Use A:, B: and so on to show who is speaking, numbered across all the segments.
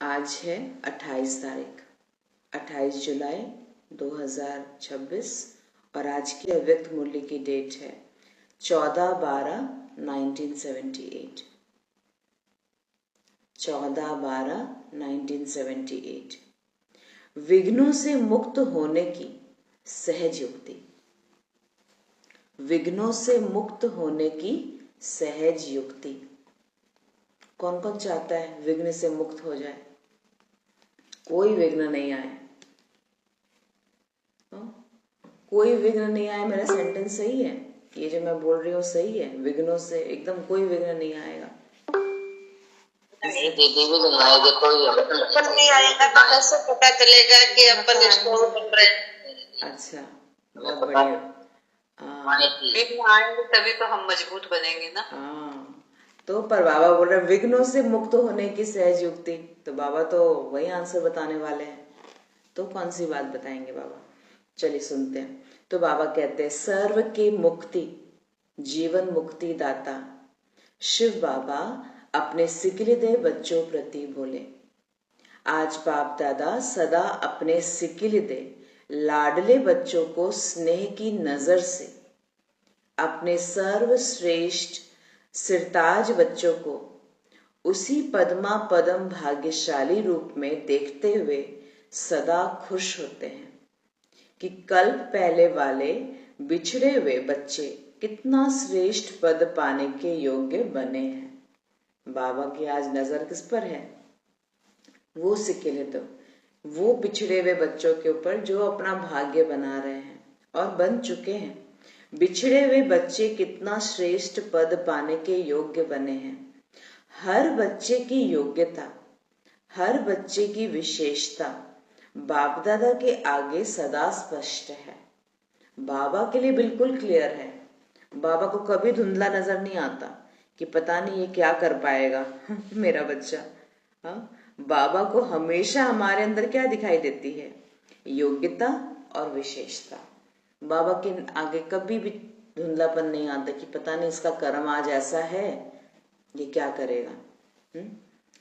A: आज है 28 तारीख 28 जुलाई 2026 और आज की अव्यक्त मूल्य की डेट है 14/12/1978। 14/12/1978। विघ्नों से मुक्त होने की सहज युक्ति। विघ्नों से मुक्त होने की सहज युक्ति। कौन कौन चाहता है विघ्न से मुक्त हो जाए? कोई विघ्न नहीं आए। कोई विघ्न नहीं आए, मेरा सेंटेंस सही है? ये जो मैं बोल रही हूँ सही है? विघ्नों से एकदम कोई विघ्न नहीं आएगा।
B: नहीं दीदी, विघ्न आएगा कोई अपन नहीं आएगा तो कैसे पता चलेगा कि अपन स्ट्रॉन्ग बन रहे हैं?
A: अच्छा, बहुत बढ़िया।
B: विघ्न आएंगे तभी तो हम मजबूत बनेंगे ना।
A: हाँ, तो पर बाबा बोल रहे विघ्नों से मुक्त होने की सहज युक्ति, तो बाबा तो वही आंसर बताने वाले हैं। तो कौन सी बात बताएंगे बाबा? चलिए सुनते हैं। तो बाबा कहते हैं, सर्व की मुक्ति जीवन मुक्ति दाता शिव बाबा अपने सिकिलदेव बच्चों प्रति बोले। आज बाप दादा सदा अपने सिकिलदेव लाडले बच्चों को स्नेह की नजर से, अपने सर्वश्रेष्ठ सिरताज बच्चों को उसी पद्मा पदम भाग्यशाली रूप में देखते हुए सदा खुश होते हैं कि कल्प पहले वाले बिछड़े हुए बच्चे कितना श्रेष्ठ पद पाने के योग्य बने हैं। बाबा की आज नजर किस पर है? वो सिकिले, तो वो बिछड़े हुए बच्चों के ऊपर जो अपना भाग्य बना रहे हैं और बन चुके हैं। बिछड़े हुए बच्चे कितना श्रेष्ठ पद पाने के योग्य बने हैं। हर बच्चे की योग्यता, हर बच्चे की विशेषता बाप दादा के आगे सदा स्पष्ट है। बाबा के लिए बिल्कुल क्लियर है। बाबा को कभी धुंधला नजर नहीं आता कि पता नहीं ये क्या कर पाएगा मेरा बच्चा। हाँ, बाबा को हमेशा हमारे अंदर क्या दिखाई देती है? योग्यता और विशेषता। बाबा के आगे कभी भी धुंधलापन नहीं आता कि पता नहीं इसका कर्म आज ऐसा है, ये क्या करेगा।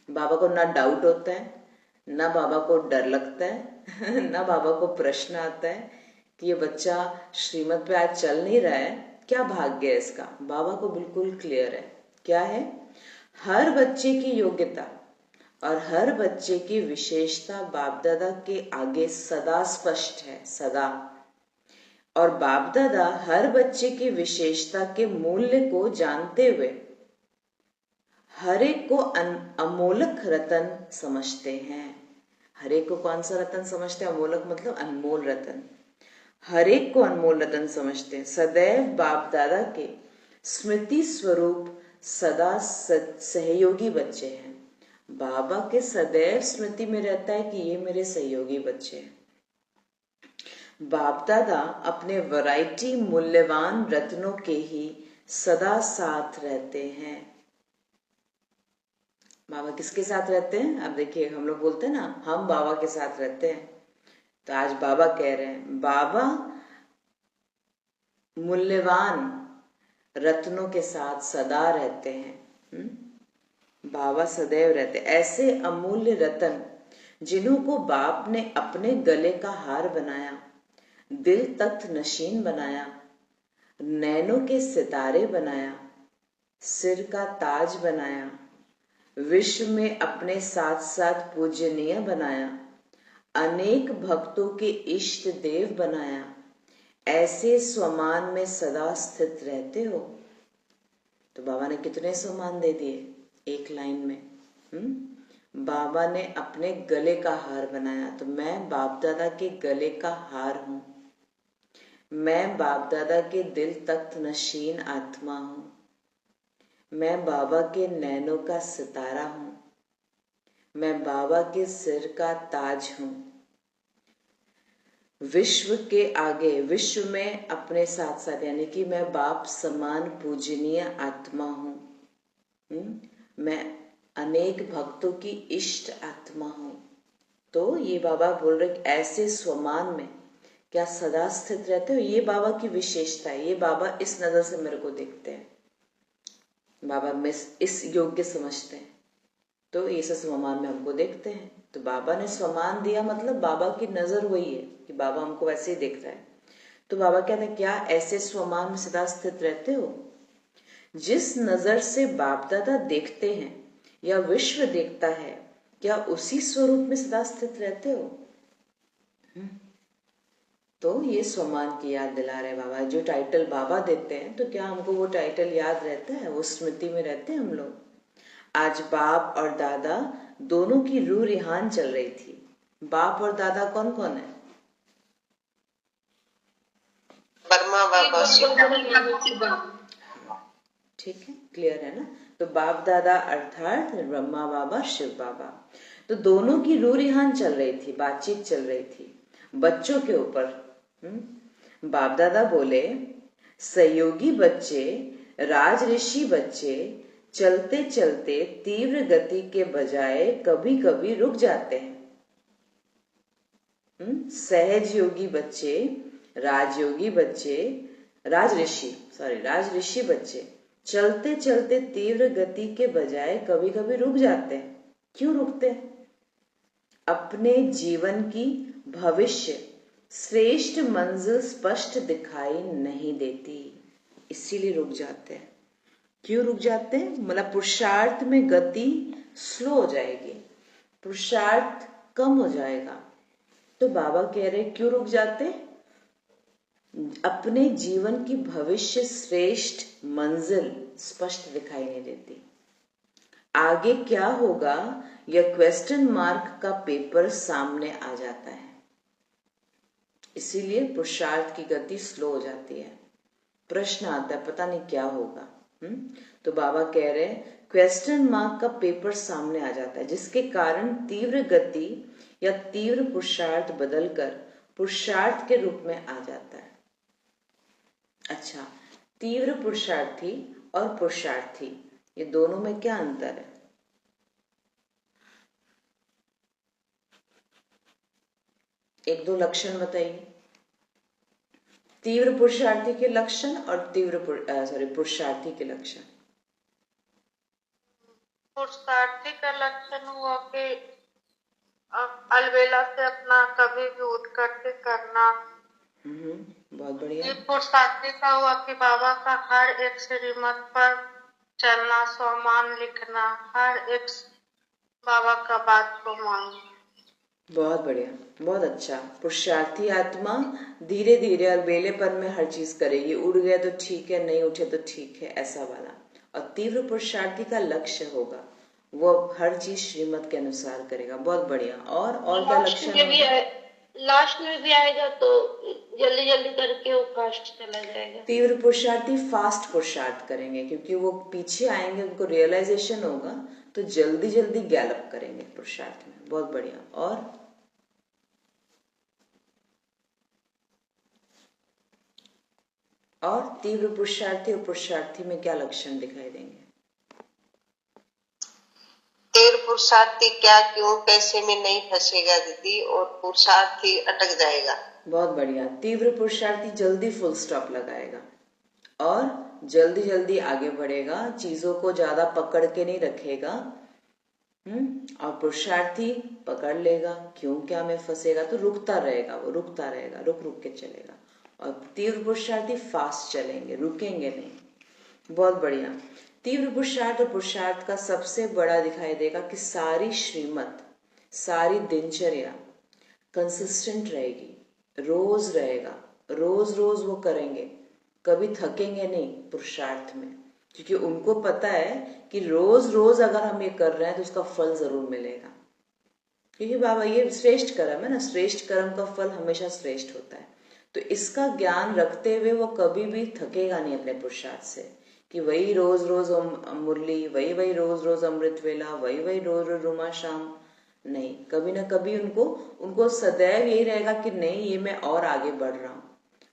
A: बाबा को ना डाउट होता है, ना बाबा को डर लगता है ना बाबा को प्रश्न आता है कि ये बच्चा श्रीमत पे आज चल नहीं रहा है, क्या भाग्य है इसका। बाबा को बिल्कुल क्लियर है। क्या है? हर बच्चे की योग्यता और हर बच्चे की विशेषता बाप दादा के आगे सदा स्पष्ट है, सदा। और बाप दादा हर बच्चे की विशेषता के मूल्य को जानते हुए हर एक को अमोलक रतन समझते हैं। हर एक को कौन सा रतन समझते हैं? अमोलक मतलब अनमोल रतन। हर एक को अनमोल रतन समझते हैं। सदैव बाप दादा के स्मृति स्वरूप सदा सहयोगी बच्चे हैं। बाबा के सदैव स्मृति में रहता है कि ये मेरे सहयोगी बच्चे हैं। बाप दादा अपने वैरायटी मूल्यवान रत्नों के ही सदा साथ रहते हैं। बाबा किसके साथ रहते हैं? अब देखिए, हम लोग बोलते हैं ना हम बाबा के साथ रहते हैं, तो आज बाबा कह रहे हैं बाबा मूल्यवान रत्नों के साथ सदा रहते हैं। बाबा सदैव रहते, ऐसे अमूल्य रतन जिन्हों को बाप ने अपने गले का हार बनाया, दिल तख्त नशीन बनाया, नैनों के सितारे बनाया, सिर का ताज बनाया, विश्व में अपने साथ साथ पूजनीय बनाया, अनेक भक्तों के इष्ट देव बनाया, ऐसे स्वमान में सदा स्थित रहते हो। तो बाबा ने कितने स्वमान दे दिए एक लाइन में। बाबा ने अपने गले का हार बनाया, तो मैं बाप दादा के गले का हार हूं। मैं बाप दादा के दिल तख्त नशीन आत्मा हूं। मैं बाबा के नैनों का सितारा हूं। मैं बाबा के सिर का ताज हूं। विश्व के आगे, विश्व में अपने साथ साथ, यानी कि मैं बाप समान पूजनीय आत्मा हूं। मैं अनेक भक्तों की इष्ट आत्मा हूं। तो ये बाबा बोल रहे ऐसे स्वमान में क्या सदा स्थित रहते हो? ये बाबा की विशेषता है। ये बाबा इस नजर से मेरे को देखते हैं। बाबा में इस योग्य समझते हैं। तो ऐसे स्वमान में हमको देखते हैं। तो बाबा ने स्वमान दिया, मतलब बाबा की नजर वही है कि बाबा हमको वैसे ही देख रहा है। तो बाबा कहते हैं, क्या ऐसे स्वमान में सदा स्थित रहते हो? जिस नजर से बाप दादा देखते हैं या विश्व देखता है, क्या उसी स्वरूप में सदा स्थित रहते हो? तो ये स्वमान की याद दिला रहे बाबा। जो टाइटल बाबा देते हैं, तो क्या हमको वो टाइटल याद रहता है? वो स्मृति में रहते हैं हम लोग? आज बाप और दादा दोनों की रूह रिहान चल रही थी। बाप और दादा कौन कौन है?
B: ब्रह्मा बाबा।
A: ठीक है, क्लियर है ना? तो बाप दादा अर्थात ब्रह्मा बाबा, शिव बाबा, तो दोनों की रूह रिहान चल रही थी, बातचीत चल रही थी बच्चों के ऊपर। बाप दादा बोले, सहयोगी बच्चे, राज ऋषि बच्चे चलते चलते तीव्र गति के बजाय कभी कभी रुक जाते हैं। सहज योगी बच्चे, राजयोगी बच्चे, राज ऋषि बच्चे चलते चलते तीव्र गति के बजाय कभी कभी रुक जाते हैं। क्यों रुकते हैं? अपने जीवन की भविष्य श्रेष्ठ मंजिल स्पष्ट दिखाई नहीं देती, इसीलिए रुक जाते हैं। क्यों रुक जाते हैं? मतलब पुरुषार्थ में गति स्लो हो जाएगी, पुरुषार्थ कम हो जाएगा। तो बाबा कह रहे क्यों रुक जाते? अपने जीवन की भविष्य श्रेष्ठ मंजिल स्पष्ट दिखाई नहीं देती। आगे क्या होगा यह क्वेश्चन मार्क का पेपर सामने आ जाता है, इसीलिए पुरुषार्थ की गति स्लो हो जाती है। प्रश्न आता है, पता नहीं क्या होगा। तो बाबा कह रहे हैं क्वेश्चन मार्क का पेपर सामने आ जाता है, जिसके कारण तीव्र गति या तीव्र पुरुषार्थ बदलकर पुरुषार्थ के रूप में आ जाता है। अच्छा, तीव्र पुरुषार्थी और पुरुषार्थी, ये दोनों में क्या अंतर है? एक दो लक्षण बताइए। तीव्र पुरुषार्थी के लक्षण और पुरुषार्थी के लक्षण।
B: पुरुषार्थी का लक्षण हुआ कि अलबेला से अपना कभी भी उठ करके करना।
A: बहुत बढ़िया।
B: पुरुषार्थी का हुआ कि बाबा का हर एक श्रीमत पर चलना, स्वमान लिखना, हर एक बाबा का बात को मानना।
A: बहुत बढ़िया, बहुत अच्छा। पुरुषार्थी आत्मा धीरे धीरे और बेलेपन में हर चीज करेगी। उड़ गया तो ठीक है, नहीं उठे तो ठीक है, ऐसा वाला। और तीव्र पुरुषार्थी का लक्ष्य होगा, वो हर चीज श्रीमत के अनुसार करेगा। बहुत बढ़िया। और क्या लक्षण होगा?
B: लास्ट में भी आएगा तो जल्दी जल्दी करके वो फास्ट चला जाएगा।
A: तीव्र पुरुषार्थी फास्ट पुरुषार्थ करेंगे, क्योंकि वो पीछे आएंगे, उनको रियलाइजेशन होगा, तो जल्दी जल्दी गैलप करेंगे पुरुषार्थ में। बहुत बढ़िया। और तीव्र पुरुषार्थी और पुरुषार्थी में क्या लक्षण दिखाई देंगे?
B: तीव्र पुरुषार्थी क्या, क्यों, कैसे में नहीं फंसेगा दीदी, और पुरुषार्थी अटक जाएगा।
A: बहुत बढ़िया। तीव्र पुरुषार्थी जल्दी फुल स्टॉप लगाएगा और जल्दी जल्दी आगे बढ़ेगा, चीजों को ज्यादा पकड़ के नहीं रखेगा। और पुरुषार्थी पकड़ लेगा, क्यों क्या में फंसेगा, तो रुकता रहेगा, वो रुकता रहेगा, रुक रुक के चलेगा। और तीव्र पुरुषार्थी फास्ट चलेंगे, रुकेंगे नहीं। बहुत बढ़िया। तीव्र पुरुषार्थ और पुरुषार्थ का सबसे बड़ा दिखाई देगा कि सारी श्रीमत, सारी दिनचर्या कंसिस्टेंट रहेगी, रोज रहेगा, रोज रोज वो करेंगे, कभी थकेंगे नहीं पुरुषार्थ में, क्योंकि उनको पता है कि रोज रोज अगर हम ये कर रहे हैं तो उसका फल जरूर मिलेगा। क्योंकि बाबा ये श्रेष्ठ कर्म है ना, श्रेष्ठ कर्म का फल हमेशा श्रेष्ठ होता है। तो इसका ज्ञान रखते हुए वो कभी भी थकेगा नहीं अपने पुरुषार्थ से, कि वही रोज रोज मुरली, वही रोज रोज अमृत वेला, वही रोज रोज रुमा शाम, नहीं। कभी ना कभी उनको सदैव यही रहेगा कि नहीं, ये मैं और आगे बढ़ रहा हूँ,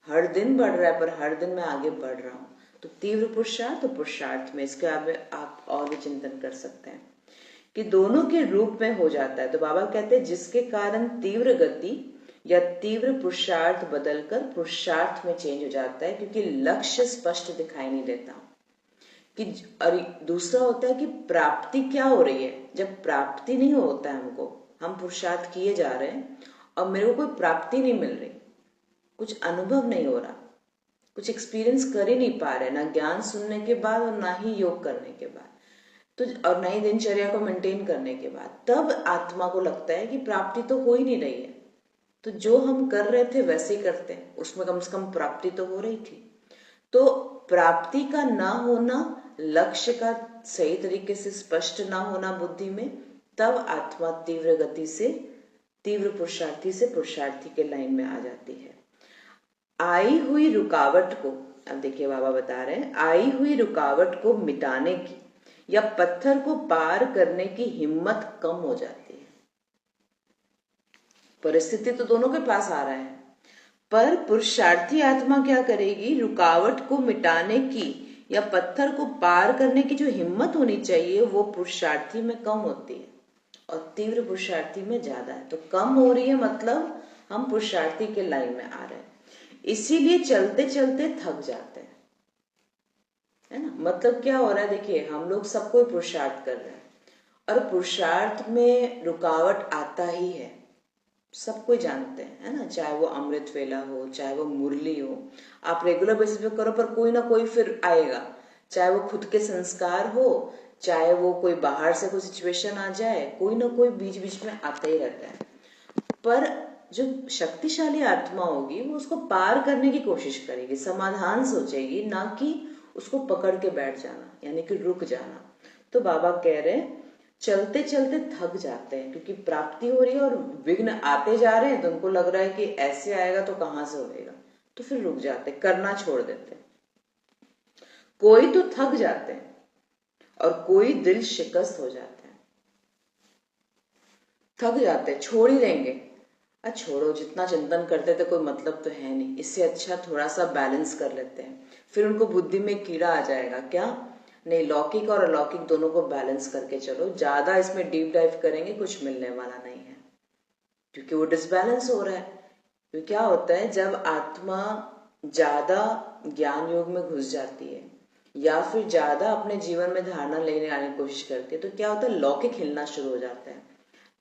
A: हर दिन बढ़ रहा है पर हर दिन मैं आगे बढ़ रहा हूँ। तो तीव्र पुरुषार्थ और पुरुषार्थ में इसके आगे आप और भी चिंतन कर सकते हैं कि दोनों के रूप में हो जाता है। तो बाबा कहते हैं जिसके कारण तीव्र गति या तीव्र पुरुषार्थ बदलकर पुरुषार्थ में चेंज हो जाता है, क्योंकि लक्ष्य स्पष्ट दिखाई नहीं देता, कि और दूसरा होता है कि प्राप्ति क्या हो रही है। जब प्राप्ति नहीं होता है हमको, हम पुरुषार्थ किए जा रहे हैं और मेरे को कोई प्राप्ति नहीं मिल रही, कुछ अनुभव नहीं हो रहा, कुछ एक्सपीरियंस कर ही नहीं पा रहे, ना ज्ञान सुनने के बाद और ना ही योग करने के बाद, तो और ना ही दिनचर्या को मेंटेन करने के बाद, तब आत्मा को लगता है कि प्राप्ति तो हो ही नहीं रही है। तो जो हम कर रहे थे वैसे ही करते हैं, उसमें कम से कम प्राप्ति तो हो रही थी। तो प्राप्ति का ना होना, लक्ष्य का सही तरीके से स्पष्ट ना होना बुद्धि में, तब आत्मा तीव्र गति से, तीव्र पुरुषार्थी से पुरुषार्थी के लाइन में आ जाती है। आई हुई रुकावट को, अब देखिए बाबा बता रहे हैं, आई हुई रुकावट को मिटाने की या पत्थर को पार करने की हिम्मत कम हो जाती है। परिस्थिति तो दोनों के पास आ रहा है, पर पुरुषार्थी आत्मा क्या करेगी, रुकावट को मिटाने की या पत्थर को पार करने की जो हिम्मत होनी चाहिए वो पुरुषार्थी में कम होती है और तीव्र पुरुषार्थी में ज्यादा है। तो कम हो रही है मतलब हम पुरुषार्थी के लाइन में आ रहे हैं, इसीलिए चलते चलते थक जाते हैं, है ना। मतलब क्या हो रहा है, देखिए हम लोग सब कोई पुरुषार्थ कर रहे हैं और पुरुषार्थ में रुकावट आता ही है, सब कोई जानते हैं, है ना। चाहे वो अमृत वेला हो, चाहे वो मुरली हो, आप रेगुलर बेसिस पे करो पर कोई ना कोई फिर आएगा, चाहे वो खुद के संस्कार हो, चाहे वो कोई बाहर से कोई सिचुएशन आ जाए, कोई ना कोई बीच बीच में आता ही रहता है। पर जो शक्तिशाली आत्मा होगी वो उसको पार करने की कोशिश करेगी, समाधान सोचेगी, ना कि उसको पकड़ के बैठ जाना, यानी कि रुक जाना। तो बाबा कह रहे हैं चलते चलते थक जाते हैं क्योंकि प्राप्ति हो रही है और विघ्न आते जा रहे हैं, तो उनको लग रहा है कि ऐसे आएगा तो कहां से होएगा, तो फिर रुक जाते, करना छोड़ देते। कोई तो थक जाते हैं और कोई दिल शिकस्त हो जाता है। थक जाते, छोड़ ही देंगे, छोड़ो, जितना चिंतन करते थे कोई मतलब तो है नहीं, इससे अच्छा थोड़ा सा बैलेंस कर लेते हैं। फिर उनको बुद्धि में कीड़ा आ जाएगा, क्या, नहीं लौकिक और अलौकिक दोनों को बैलेंस करके चलो, ज्यादा इसमें डीप डाइव करेंगे कुछ मिलने वाला नहीं है, क्योंकि वो डिसबैलेंस हो रहा है। तो क्या होता है, जब आत्मा ज्यादा ज्ञान योग में घुस जाती है या फिर ज्यादा अपने जीवन में धारणा लेने आने की कोशिश करती है, तो क्या होता है, लौकिक हिलना शुरू हो जाता है,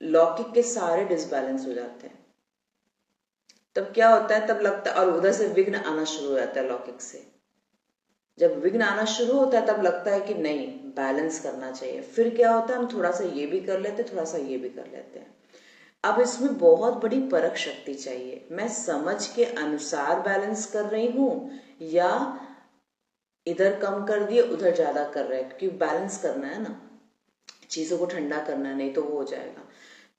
A: लौकिक के सारे डिसबैलेंस हो जाते हैं। तब क्या होता है, तब लगता है, और उधर से विघ्न आना शुरू हो जाता है लौकिक से। जब विघ्न आना शुरू होता है तब लगता है कि नहीं बैलेंस करना चाहिए। फिर क्या होता है, हम थोड़ा सा ये भी कर लेते, थोड़ा सा ये भी कर लेते हैं। अब इसमें बहुत बड़ी परख शक्ति चाहिए, मैं समझ के अनुसार बैलेंस कर रही हूं या इधर कम कर दिए उधर ज्यादा कर रहे हैं, क्योंकि बैलेंस करना है ना, चीजों को ठंडा करना है, नहीं तो वो हो जाएगा।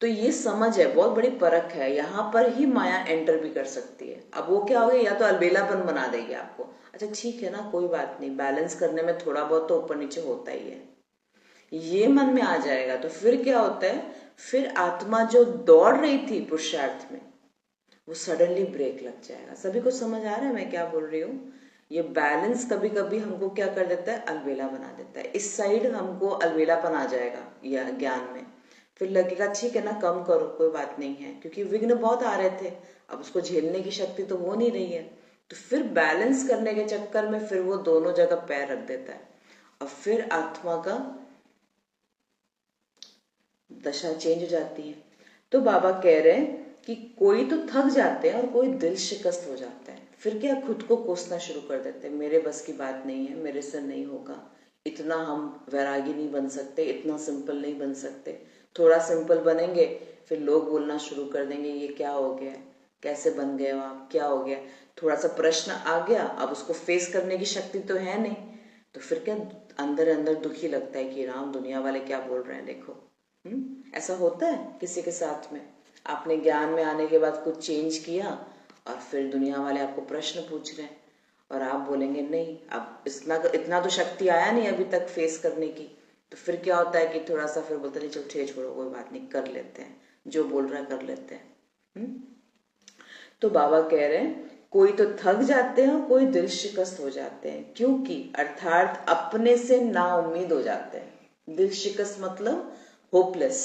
A: तो ये समझ है, बहुत बड़ी परख है, यहाँ पर ही माया एंटर भी कर सकती है। अब वो क्या हो गया, या तो अलबेलापन बना देगी आपको, अच्छा ठीक है ना कोई बात नहीं, बैलेंस करने में थोड़ा बहुत तो ऊपर नीचे होता ही है, ये मन में आ जाएगा। तो फिर क्या होता है, फिर आत्मा जो दौड़ रही थी पुरुषार्थ में वो सडनली ब्रेक लग जाएगा। सभी को समझ आ रहा है मैं क्या बोल रही हूँ। ये बैलेंस कभी कभी हमको क्या कर देता है, अलबेला बना देता है। इस साइड हमको अलबेलापन आ जाएगा या ज्ञान में, फिर लगेगा ठीक है ना कम करो कोई बात नहीं है, क्योंकि विघ्न बहुत आ रहे थे, अब उसको झेलने की शक्ति तो हो नहीं रही है। तो फिर बैलेंस करने के चक्कर में फिर वो दोनों जगह पैर रख देता है और फिर आत्मा का दशा चेंज हो जाती है। तो बाबा कह रहे हैं कि कोई तो थक जाते हैं और कोई दिल शिकस्त हो जाता है। फिर क्या, खुद को कोसना शुरू कर देते हैं, मेरे बस की बात नहीं है, मेरे से नहीं होगा, इतना हम वैरागी नहीं बन सकते, इतना सिंपल नहीं बन सकते। थोड़ा सिंपल बनेंगे फिर लोग बोलना शुरू कर देंगे ये क्या हो गया, कैसे बन गए हो आप, क्या हो गया। थोड़ा सा प्रश्न आ गया, अब उसको फेस करने की शक्ति तो है नहीं, तो फिर क्या अंदर अंदर दुखी लगता है कि राम दुनिया वाले क्या बोल रहे हैं देखो। ऐसा होता है किसी के साथ में, आपने ज्ञान में आने के बाद कुछ चेंज किया और फिर दुनिया वाले आपको प्रश्न पूछ रहे हैं और आप बोलेंगे नहीं अब इतना तो शक्ति आया नहीं अभी तक फेस करने की। तो फिर क्या होता है कि थोड़ा सा फिर बोलते नहीं चलो ठीक छोड़ो कोई बात नहीं, कर लेते हैं, जो बोल रहा है कर लेते हैं। तो बाबा कह रहे हैं कोई तो थक जाते हैं और कोई दिल शिकस्त हो जाते हैं, क्योंकि अर्थात अपने से नाउम्मीद हो जाते हैं। दिल शिकस्त मतलब होपलेस,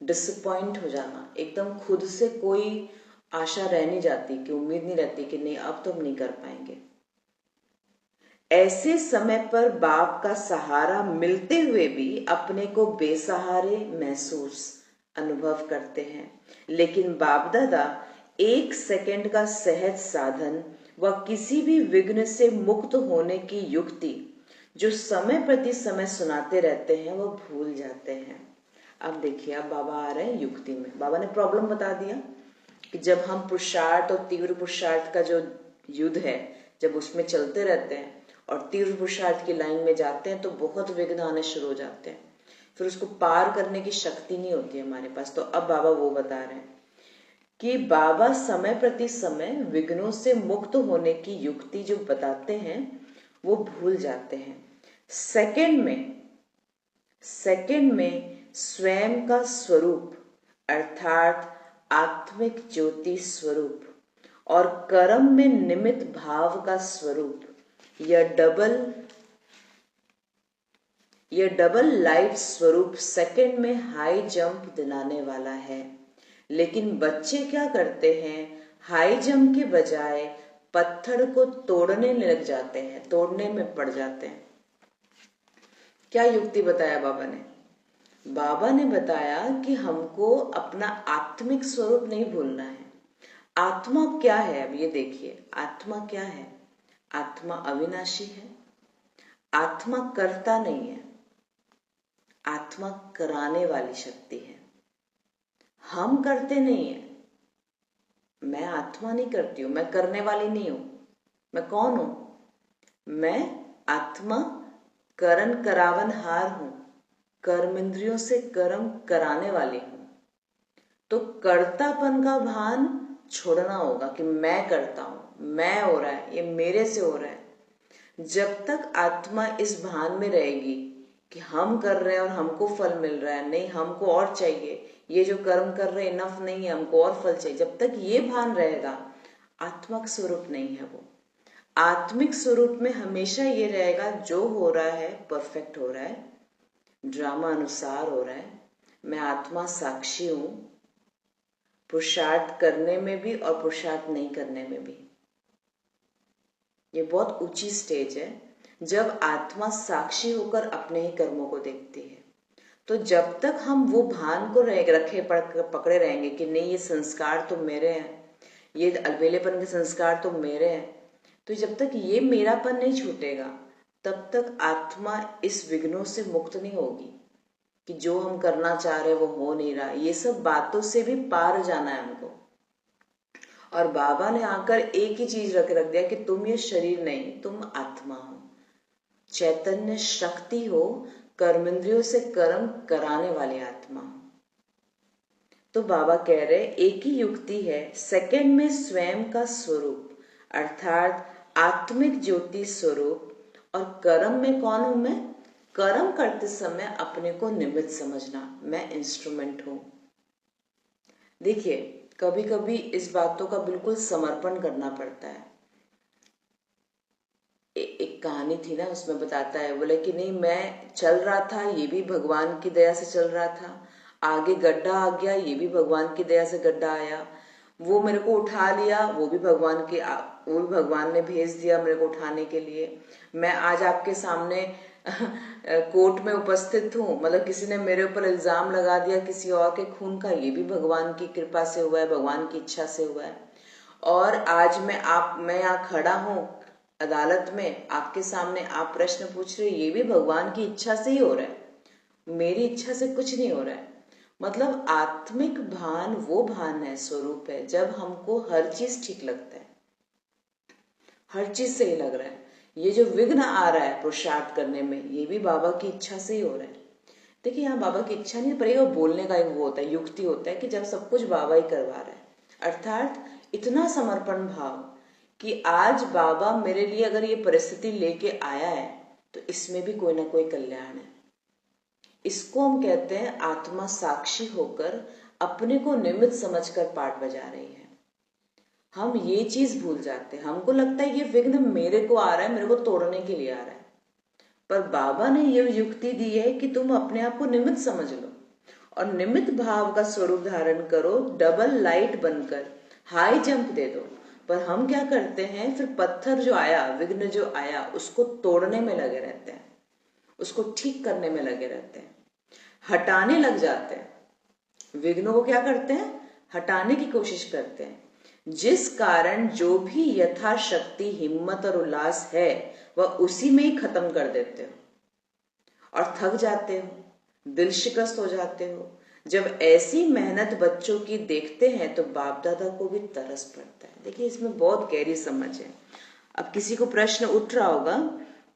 A: डिसअपॉइंट हो जाना, एकदम खुद से कोई आशा रह नहीं जाती, कि उम्मीद नहीं रहती कि नहीं अब तो हम नहीं कर पाएंगे। ऐसे समय पर बाप का सहारा मिलते हुए भी अपने को बेसहारे महसूस अनुभव करते हैं। लेकिन बाप दादा 1 सेकंड का सहज साधन व किसी भी विघ्न से मुक्त होने की युक्ति जो समय प्रति समय सुनाते रहते हैं वह भूल जाते हैं। अब देखिए, अब बाबा आ रहे हैं युक्ति में। बाबा ने प्रॉब्लम बता दिया कि जब हम पुरुषार्थ और तीव्र पुरुषार्थ का जो युद्ध है, जब उसमें चलते रहते हैं और तीव्र पुरुषार्थ की लाइन में जाते हैं तो बहुत विघ्न आने शुरू हो जाते हैं, फिर उसको पार करने की शक्ति नहीं होती हमारे पास। तो अब बाबा वो बता रहे हैं कि बाबा समय प्रति समय विघ्नों से मुक्त होने की युक्ति जो बताते हैं वो भूल जाते हैं। सेकंड में स्वयं का स्वरूप अर्थात आत्मिक ज्योति स्वरूप और कर्म में निमित्त भाव का स्वरूप, यह डबल लाइट स्वरूप सेकंड में हाई जंप दिलाने वाला है। लेकिन बच्चे क्या करते हैं, हाई जंप के बजाय पत्थर को तोड़ने लग जाते हैं, तोड़ने में पड़ जाते हैं। क्या युक्ति बताया बाबा ने? बाबा ने बताया कि हमको अपना आत्मिक स्वरूप नहीं भूलना है। आत्मा क्या है? अब ये देखिए, आत्मा क्या है? आत्मा अविनाशी है। आत्मा करता नहीं है, आत्मा कराने वाली शक्ति है। हम करते नहीं है। मैं आत्मा नहीं करती हूं, मैं करने वाली नहीं हूं। मैं कौन हूं? मैं आत्मा करण करावन हार हूं, कर्म इंद्रियों से कर्म कराने वाली हूं। तो कर्तापन का भान छोड़ना होगा कि मैं करता हूं, मैं हो रहा है, ये मेरे से हो रहा है। जब तक आत्मा इस भान में रहेगी कि हम कर रहे हैं और हमको फल मिल रहा है, नहीं हमको और चाहिए, ये जो कर्म कर रहे हैं इनफ नहीं है, हमको और फल चाहिए, जब तक ये भान रहेगा, आत्मिक स्वरूप नहीं है वो। आत्मिक स्वरूप में हमेशा ये रहेगा जो हो रहा है परफेक्ट हो रहा है, ड्रामा अनुसार हो रहा है। मैं आत्मा साक्षी हूं, पुरुषार्थ करने में भी और पुरुषार्थ नहीं करने में भी। ये बहुत ऊंची स्टेज है जब आत्मा साक्षी होकर अपने ही कर्मों को देखती है। तो जब तक हम वो भान को रखे पकड़े रहेंगे कि नहीं ये संस्कार तो मेरे हैं, ये अलबेलेपन के संस्कार तो मेरे हैं, तो जब तक ये मेरापन नहीं छूटेगा तब तक आत्मा इस विघ्नों से मुक्त नहीं होगी कि जो हम करना चाह रहे वो हो नहीं रहा। ये सब बातों से भी पार जाना है हमको। और बाबा ने आकर एक ही चीज रख दिया कि तुम ये शरीर नहीं, तुम आत्मा हो, चैतन्य शक्ति हो, कर्मेंद्रियों से कर्म कराने वाली आत्मा हो। तो बाबा कह रहे एक ही युक्ति है, सेकंड में स्वयं का स्वरूप अर्थात आत्मिक ज्योति स्वरूप, और कर्म में कौन हूं मैं? कर्म करते समय अपने को निमित्त समझना, मैं इंस्ट्रूमेंट हूं। देखिए, कभी कभी इस बातों का बिल्कुल समर्पण करना पड़ता है। एक कहानी थी ना, उसमें बताता है, बोले कि नहीं मैं चल रहा था, ये भी भगवान की दया से चल रहा था, आगे गड्ढा आ गया, ये भी भगवान की दया से गड्ढा आया, वो मेरे को उठा लिया, वो भी भगवान ने भेज दिया मेरे को उठाने के लिए। मैं आज आपके सामने कोर्ट में उपस्थित हूँ, मतलब किसी ने मेरे ऊपर इल्जाम लगा दिया किसी और के खून का, ये भी भगवान की कृपा से हुआ है, भगवान की इच्छा से हुआ है। और आज मैं यहाँ खड़ा हूँ अदालत में आपके सामने, आप प्रश्न पूछ रहे, ये भी भगवान की इच्छा से ही हो रहा है, मेरी इच्छा से कुछ नहीं हो रहा है। मतलब आत्मिक भान वो भान है, स्वरूप है, जब हमको हर चीज ठीक लगता है, हर चीज सही लग रहा है। ये जो विघ्न आ रहा है पुरुषार्थ करने में, ये भी बाबा की इच्छा से ही हो रहा है। देखिए, यहाँ बाबा की इच्छा नहीं पड़ेगी, वो बोलने का एक वो होता है, युक्ति होता है कि जब सब कुछ बाबा ही करवा रहा है, अर्थात इतना समर्पण भाव कि आज बाबा मेरे लिए अगर ये परिस्थिति लेके आया है तो इसमें भी कोई ना कोई कल्याण है। इसको हम कहते हैं आत्मा साक्षी होकर अपने को निमित्त समझकर पाठ बजा रही है। हम ये चीज भूल जाते हैं, हमको लगता है ये विघ्न मेरे को आ रहा है, मेरे को तोड़ने के लिए आ रहा है, पर बाबा ने ये युक्ति दी है कि तुम अपने आप को निमित्त समझ लो और निमित्त भाव का स्वरूप धारण करो, डबल लाइट बनकर हाई जंप दे दो। पर हम क्या करते हैं, फिर पत्थर जो आया, विघ्न जो आया, उसको तोड़ने में लगे रहते हैं, उसको ठीक करने में लगे रहते हैं, हटाने लग जाते हैं। विघ्नों को क्या करते हैं, हटाने की कोशिश करते हैं, जिस कारण जो भी यथाशक्ति हिम्मत और उल्लास है वह उसी में ही खत्म कर देते हो और थक जाते हो, दिल शिकस्त हो जाते हो। जब ऐसी मेहनत बच्चों की देखते हैं तो बाप दादा को भी तरस पड़ता है। देखिए इसमें बहुत गहरी समझ है। अब किसी को प्रश्न उठ रहा होगा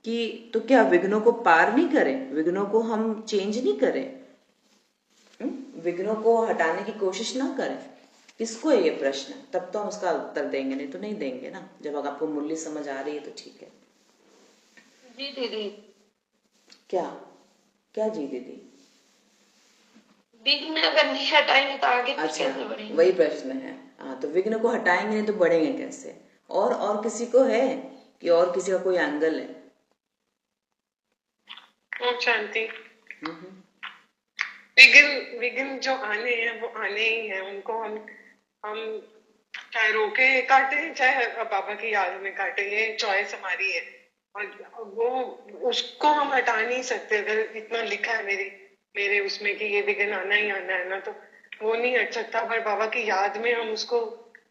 A: कि तो क्या विघ्नों को पार नहीं करें, विघ्नों को हम चेंज नहीं करें, विघ्नों को हटाने की कोशिश ना करें? किसको है ये प्रश्न? तब तो हम उसका उत्तर देंगे, नहीं तो नहीं देंगे ना। जब आपको मुरली समझ आ रही है तो ठीक है।
B: जी दीदी।
A: क्या क्या जी दीदी?
B: विघ्न अगर नहीं हटाएंगे तो आगे
A: अच्छा,
B: कैसे बढ़ेंगे?
A: वही प्रश्न है। हाँ, तो विघ्न को हटाएंगे नहीं तो बढ़ेंगे कैसे? और किसी को है कि और किसी का कोई एंगल है?
C: ओम शांति। विघ्न विघ्न जो आने हैं वो आने ही हैं, उनको हम चाहे रोके काटे चाहे बाबा की याद में काटे, ये चॉइस हमारी है। और वो उसको हम हटा नहीं सकते। अगर इतना लिखा है मेरे उसमें कि ये विघ्न आना ही आना है ना, तो वो नहीं हट सकता। पर बाबा की याद में हम उसको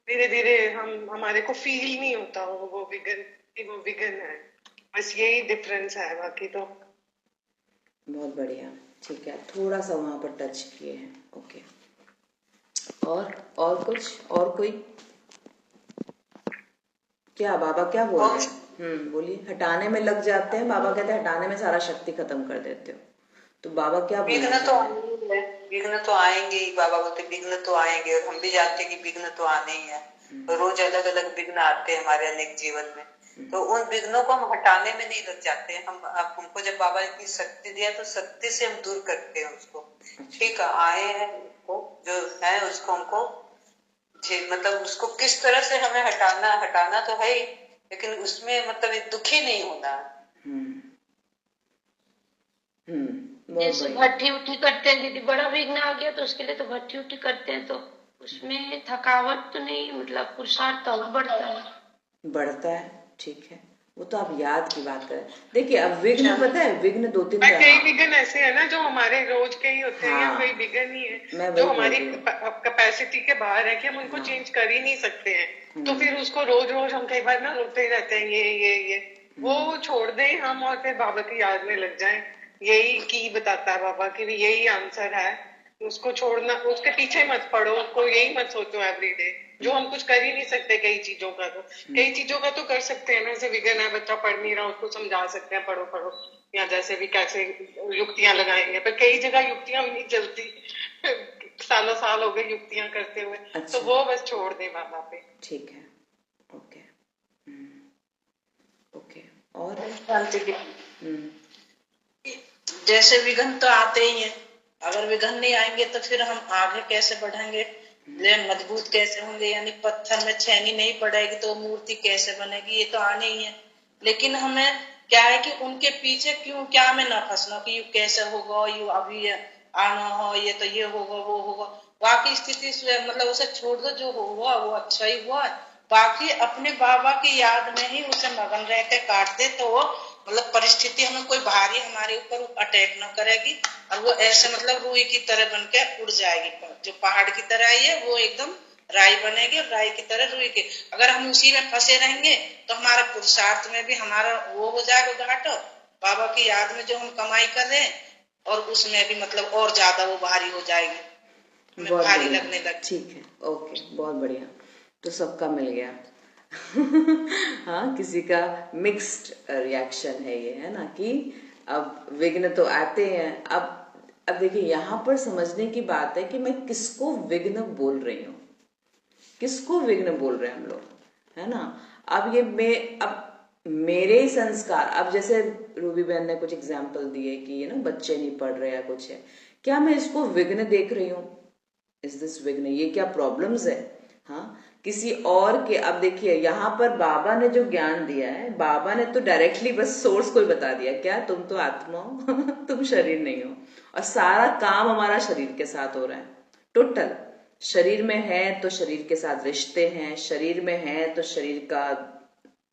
C: धीरे धीरे हमारे को फील नहीं होता वो विघ्न कि वो विघ्न है। बस यही डिफरेंस है, बाकी तो
A: बहुत बढ़िया, ठीक है। थोड़ा सा वहां पर टच किए हैं, ओके। और कुछ, और कोई? क्या बाबा क्या बोल रहे हैं? बोलिए। हटाने में लग जाते हैं, बाबा कहते हैं हटाने में सारा शक्ति खत्म कर देते हो। तो बाबा क्या बोल
D: विघ्न तो आएंगे, विघ्न तो आएंगे ही। बाबा बोलते विघ्न तो आएंगे, और हम भी जानते हैं कि विघ्न तो आने ही है। तो रोज अलग अलग विघ्न आते हैं हमारे अनेक जीवन में। तो उन विघ्नों को हम हटाने में नहीं लग जाते हैं। हमको जब बाबा इतनी शक्ति दिया तो शक्ति से हम दूर करते हैं उसको। ठीक है, आए हैं जो है उसको हमको मतलब उसको किस तरह से हमें हटाना तो है ही, लेकिन उसमें मतलब दुखी नहीं होना।
B: जैसे भट्टी उठी करते हैं दीदी, बड़ा विघ्न आ गया तो उसके लिए तो भट्टी उठी करते हैं, तो उसमें थकावट तो नहीं, मतलब पुरुषार्थ तो
A: बढ़ता है। ठीक है, वो तो आप याद की बात करें। देखिए अब विघ्न पता है, विघ्न दो तीन तरह।
C: कई विघ्न ऐसे है ना जो हमारे रोज के ही होते हैं, या कई विघ्न ही है जो हमारी कैपेसिटी के बाहर है कि हम उनको चेंज कर ही नहीं सकते हैं। तो फिर उसको रोज रोज हम कई बार ना रोते रहते हैं ये वो छोड़ दें हम, और फिर बाबा की याद में लग जाएं। यही की बताता है बाबा की, यही आंसर है। उसको छोड़ना, उसके पीछे मत पड़ो, उसको यही मत सोचो एवरीडे। जो हम कुछ कर ही नहीं सकते कई चीजों का, तो कई चीजों का तो कर सकते हैं ना। जैसे विघ्न है, बच्चा पढ़ नहीं रहा, उसको समझा सकते हैं पढ़ो पढ़ो, या जैसे भी कैसे युक्तियां लगाएंगे। पर कई जगह युक्तियां भी नहीं चलती सालों साल हो गए युक्तियां करते हुए। तो वो बस छोड़ दे बाबा पे।
A: ठीक है, ओके। ओके, और
D: जैसे विघ्न तो आते ही हैं, अगर विघ्न नहीं आएंगे तो फिर हम आगे कैसे बढ़ेंगे, मजबूत कैसे होंगे? यानी पत्थर में छेनी नहीं पड़ेगी तो मूर्ति कैसे बनेगी? ये तो आने ही है। लेकिन हमें क्या है कि उनके पीछे क्यों क्या में ना फंसना कि यू कैसे होगा, यू अभी आना हो, ये तो ये होगा वो होगा। बाकी स्थिति मतलब उसे छोड़ दो, जो हुआ वो अच्छा ही हुआ। बाकी अपने बाबा की याद में ही उसे मगन रह के काटते तो वो मतलब परिस्थिति हमें कोई भारी हमारे ऊपर अटैक न करेगी, और वो ऐसे मतलब रुई की तरह बन के उड़ जाएगी। जो पहाड़ की तरह ही है वो एकदम राई बनेगी, और राई की तरह रुई की। अगर हम उसी में फंसे रहेंगे तो हमारे पुरुषार्थ में भी हमारा वो हो जाएगा घाट। बाबा की याद में जो हम कमाई कर रहे हैं, और उसमें भी मतलब और ज्यादा वो भारी हो जाएगी, हमें भारी लगने लगे।
A: ठीक है, ओके, बहुत बढ़िया। तो सबका मिल गया। हाँ, किसी का मिक्स्ड रिएक्शन है ये, है ना, कि अब विघ्न तो आते हैं। अब देखिए यहाँ पर समझने की बात है कि मैं किसको विघ्न बोल रही हूँ, किसको विघ्न बोल रहे हैं हम लोग, है ना। अब अब मेरे संस्कार, अब जैसे रूबी बहन ने कुछ एग्जाम्पल दिए कि ये ना बच्चे नहीं पढ़ रहे या कुछ है, क्या मैं इसको विघ्न देख रही हूँ? इज दिस विघ्न? ये क्या प्रॉब्लम्स है? हाँ, किसी और के। अब देखिए यहाँ पर बाबा ने जो ज्ञान दिया है, बाबा ने तो डायरेक्टली बस सोर्स को ही बता दिया, क्या तुम तो आत्मा हो, तुम शरीर नहीं हो, और सारा काम हमारा शरीर के साथ हो रहा है टोटल, शरीर में है तो शरीर के साथ रिश्ते हैं, शरीर में है तो शरीर का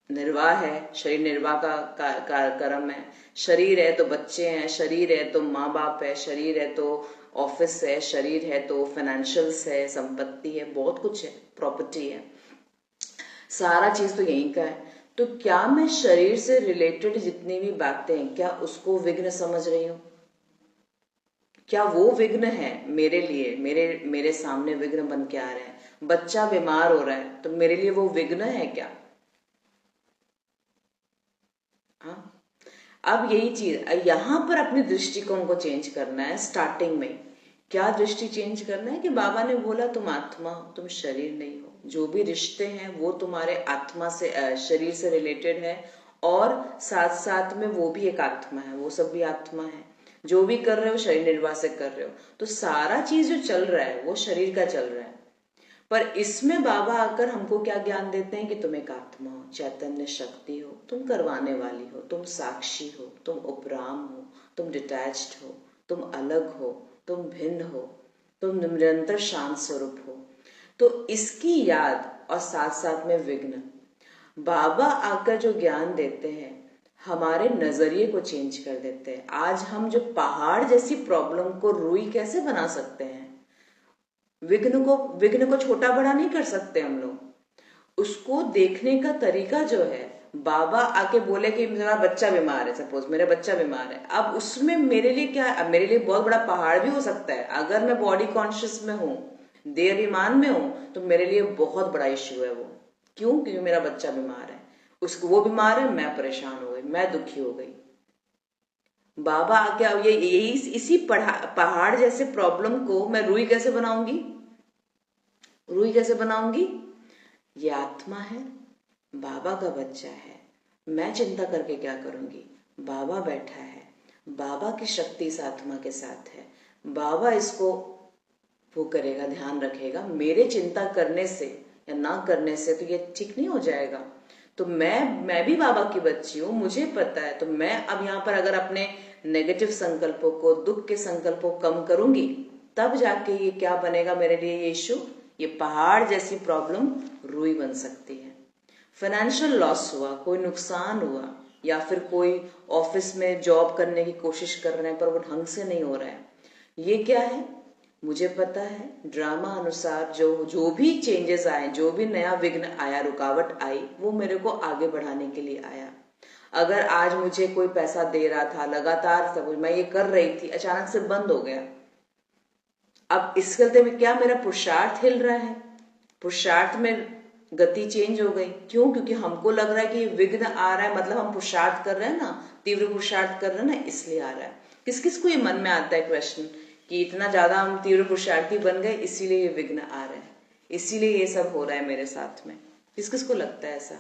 A: निर्वाह है, शरीर निर्वाह का कर्म है। शरीर है तो बच्चे हैं, शरीर है तो माँ बाप है, शरीर है तो ऑफिस है, शरीर है तो फाइनेंशियल्स है, संपत्ति है, बहुत कुछ है, प्रॉपर्टी है, सारा चीज तो यहीं का है। तो क्या मैं शरीर से रिलेटेड जितनी भी बातें हैं, क्या उसको विघ्न समझ रही हूँ? क्या वो विघ्न है मेरे लिए? मेरे सामने विघ्न बन के आ रहे हैं। बच्चा बीमार हो रहा है तो मेरे लिए वो विघ्न है क्या? हाँ, अब यही चीज यहां पर अपने दृष्टिकोण को चेंज करना है। स्टार्टिंग में क्या दृष्टि चेंज करना है कि बाबा ने बोला तुम आत्मा हो, तुम शरीर नहीं हो। जो भी रिश्ते हैं वो तुम्हारे आत्मा से शरीर से रिलेटेड है, और साथ साथ में वो भी एक आत्मा है, वो सब भी आत्मा है। जो भी कर रहे हो शरीर निर्वाह से कर रहे हो, तो सारा चीज जो चल रहा है वो शरीर का चल रहा है। पर इसमें बाबा आकर हमको क्या ज्ञान देते हैं कि तुम एक आत्मा हो, चैतन्य शक्ति हो, तुम करवाने वाली हो, तुम साक्षी हो, तुम उपराम हो, तुम डिटैच्ड हो, तुम अलग हो, तुम भिन्न हो, तुम निरंतर शांत स्वरूप हो। तो इसकी याद और साथ साथ में विघ्न, बाबा आकर जो ज्ञान देते हैं हमारे नजरिए को चेंज कर देते हैं। आज हम जो पहाड़ जैसी प्रॉब्लम को रुई कैसे बना सकते हैं? विघ्न को छोटा बड़ा नहीं कर सकते हम लोग। उसको देखने का तरीका जो है, बाबा आके बोले कि मेरा बच्चा बीमार है, सपोज मेरा बच्चा बीमार है, अब उसमें मेरे लिए क्या है? अब मेरे लिए बहुत बड़ा पहाड़ भी हो सकता है। अगर मैं बॉडी कॉन्शियस में हूँ, देह अभिमान में हूँ, तो मेरे लिए बहुत बड़ा इश्यू है वो। क्यों? क्योंकि मेरा बच्चा बीमार है, उसको वो बीमार है, मैं परेशान हो गई, मैं दुखी हो गई। बाबा आके अब ये इसी पहाड़ जैसे प्रॉब्लम को मैं रुई कैसे बनाऊंगी? रुई कैसे बनाऊंगी? ये आत्मा है, बाबा का बच्चा है, मैं चिंता करके क्या करूंगी? बाबा बैठा है, बाबा की शक्ति इस आत्मा के साथ है, बाबा इसको वो करेगा, ध्यान रखेगा। मेरे चिंता करने से या ना करने से तो ये ठीक नहीं हो जाएगा। तो मैं भी बाबा की बच्ची हूँ, मुझे पता है। तो मैं अब यहाँ पर अगर अपने नेगेटिव संकल्पों को, दुख के संकल्पों को कम करूंगी, तब जाके ये क्या बनेगा मेरे लिए? ये इश्यू, ये पहाड़ जैसी प्रॉब्लम रुई बन सकती है। फाइनेंशियल लॉस हुआ, कोई नुकसान हुआ, या फिर कोई ऑफिस में जॉब करने की कोशिश कर रहे हैं पर वो ढंग से नहीं हो रहा है, ये क्या है? मुझे पता है ड्रामा अनुसार जो भी चेंजेस आए, जो भी नया विघ्न आया, रुकावट आई, वो मेरे को आगे बढ़ाने के लिए आया। अगर आज मुझे कोई पैसा दे रहा था, लगातार सब मैं ये कर रही थी, अचानक से बंद हो गया, अब इस गलती में क्या मेरा पुरुषार्थ हिल रहा है? पुरुषार्थ में गति चेंज हो गई। क्यों? क्योंकि हमको लग रहा है कि विघ्न आ रहा है, मतलब हम पुरुषार्थ कर रहे हैं ना, तीव्र पुरुषार्थ कर रहे हैं ना, इसलिए आ रहा है। किस किस को ये मन में आता है क्वेश्चन कि इतना ज्यादा हम तीव्र पुरुषार्थी बन गए, इसीलिए ये विघ्न आ रहे हैं, इसीलिए ये सब हो रहा है मेरे साथ में? किस किस को लगता है ऐसा?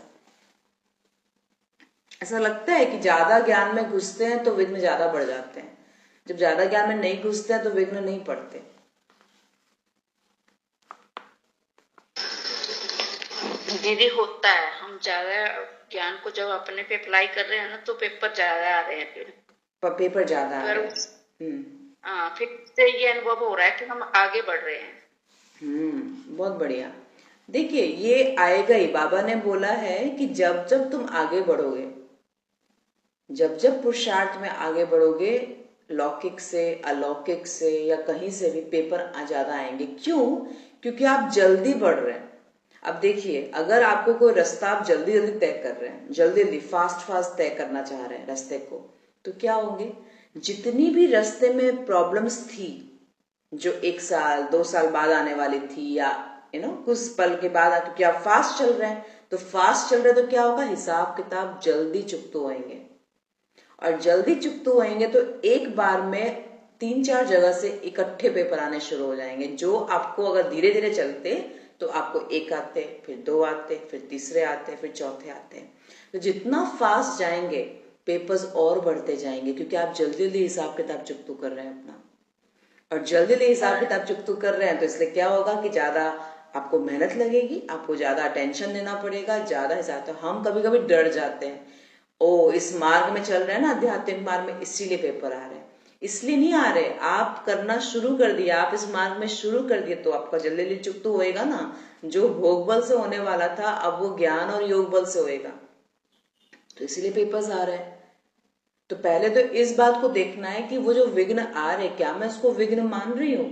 A: ऐसा लगता है कि ज्यादा ज्ञान में घुसते हैं तो विघ्न ज्यादा बढ़ जाते हैं, जब ज्यादा ज्ञान में नहीं घुसते हैं तो विघ्न नहीं पड़ते।
D: दीदी होता है, हम ज्यादा ज्ञान को जब अपने पे अप्लाई कर रहे हैं ना, तो पेपर ज्यादा आ रहे हैं, फिर
A: पेपर ज्यादा आ रहे हैं।
D: फिर से ये अनुभव हो रहा है कि हम आगे बढ़ रहे हैं।
A: बहुत बढ़िया। देखिए ये आएगा ही, बाबा ने बोला है कि जब जब तुम आगे बढ़ोगे, जब जब पुरुषार्थ में आगे बढ़ोगे, लौकिक से, अलौकिक से या कहीं से भी पेपर ज्यादा आएंगे। क्यों? क्योंकि आप जल्दी बढ़ रहे हैं। अब देखिए, अगर आपको कोई रास्ता आप जल्दी जल्दी तय कर रहे हैं, जल्दी जल्दी फास्ट फास्ट तय करना चाह रहे हैं रास्ते को, तो क्या होंगे? जितनी भी रास्ते में प्रॉब्लम्स थी, जो 1 साल 2 साल बाद आने वाली थी, या कुछ पल के बाद, क्योंकि आप फास्ट चल रहे हैं, तो फास्ट चल रहे तो क्या होगा? हिसाब किताब जल्दी चुकते होंगे, और जल्दी चुकते होंगे तो एक बार में 3-4 जगह से इकट्ठे पेपर आने शुरू हो जाएंगे। जो आपको अगर धीरे धीरे चलते तो आपको 1 आते, फिर 2 आते, फिर तीसरे आते, फिर चौथे आते। तो जितना फास्ट जाएंगे पेपर्स और बढ़ते जाएंगे, क्योंकि आप जल्दी जल्दी हिसाब किताब चुकतू कर रहे हैं अपना, और जल्दी जल्दी हिसाब किताब चुकतू कर रहे हैं, तो इसलिए क्या होगा कि ज्यादा आपको मेहनत लगेगी, आपको ज्यादा अटेंशन देना पड़ेगा, ज्यादा हिसाब। तो हम कभी कभी डर जाते हैं, ओ इस मार्ग में चल रहे हैं ना, आध्यात्मिक मार्ग में, इसीलिए पेपर आ रहे हैं। इसलिए नहीं आ रहे, आप करना शुरू कर दिया, आप इस मार्ग में शुरू कर दिए तो आपका जल्दी जल्दी चुक तो होएगा ना। जो भोग बल से होने वाला था अब वो ज्ञान और योग बल से होएगा, तो इसीलिए पेपर्स आ रहे हैं। तो पहले तो इस बात को देखना है कि वो जो विघ्न आ रहे, क्या मैं उसको विघ्न मान रही हूं?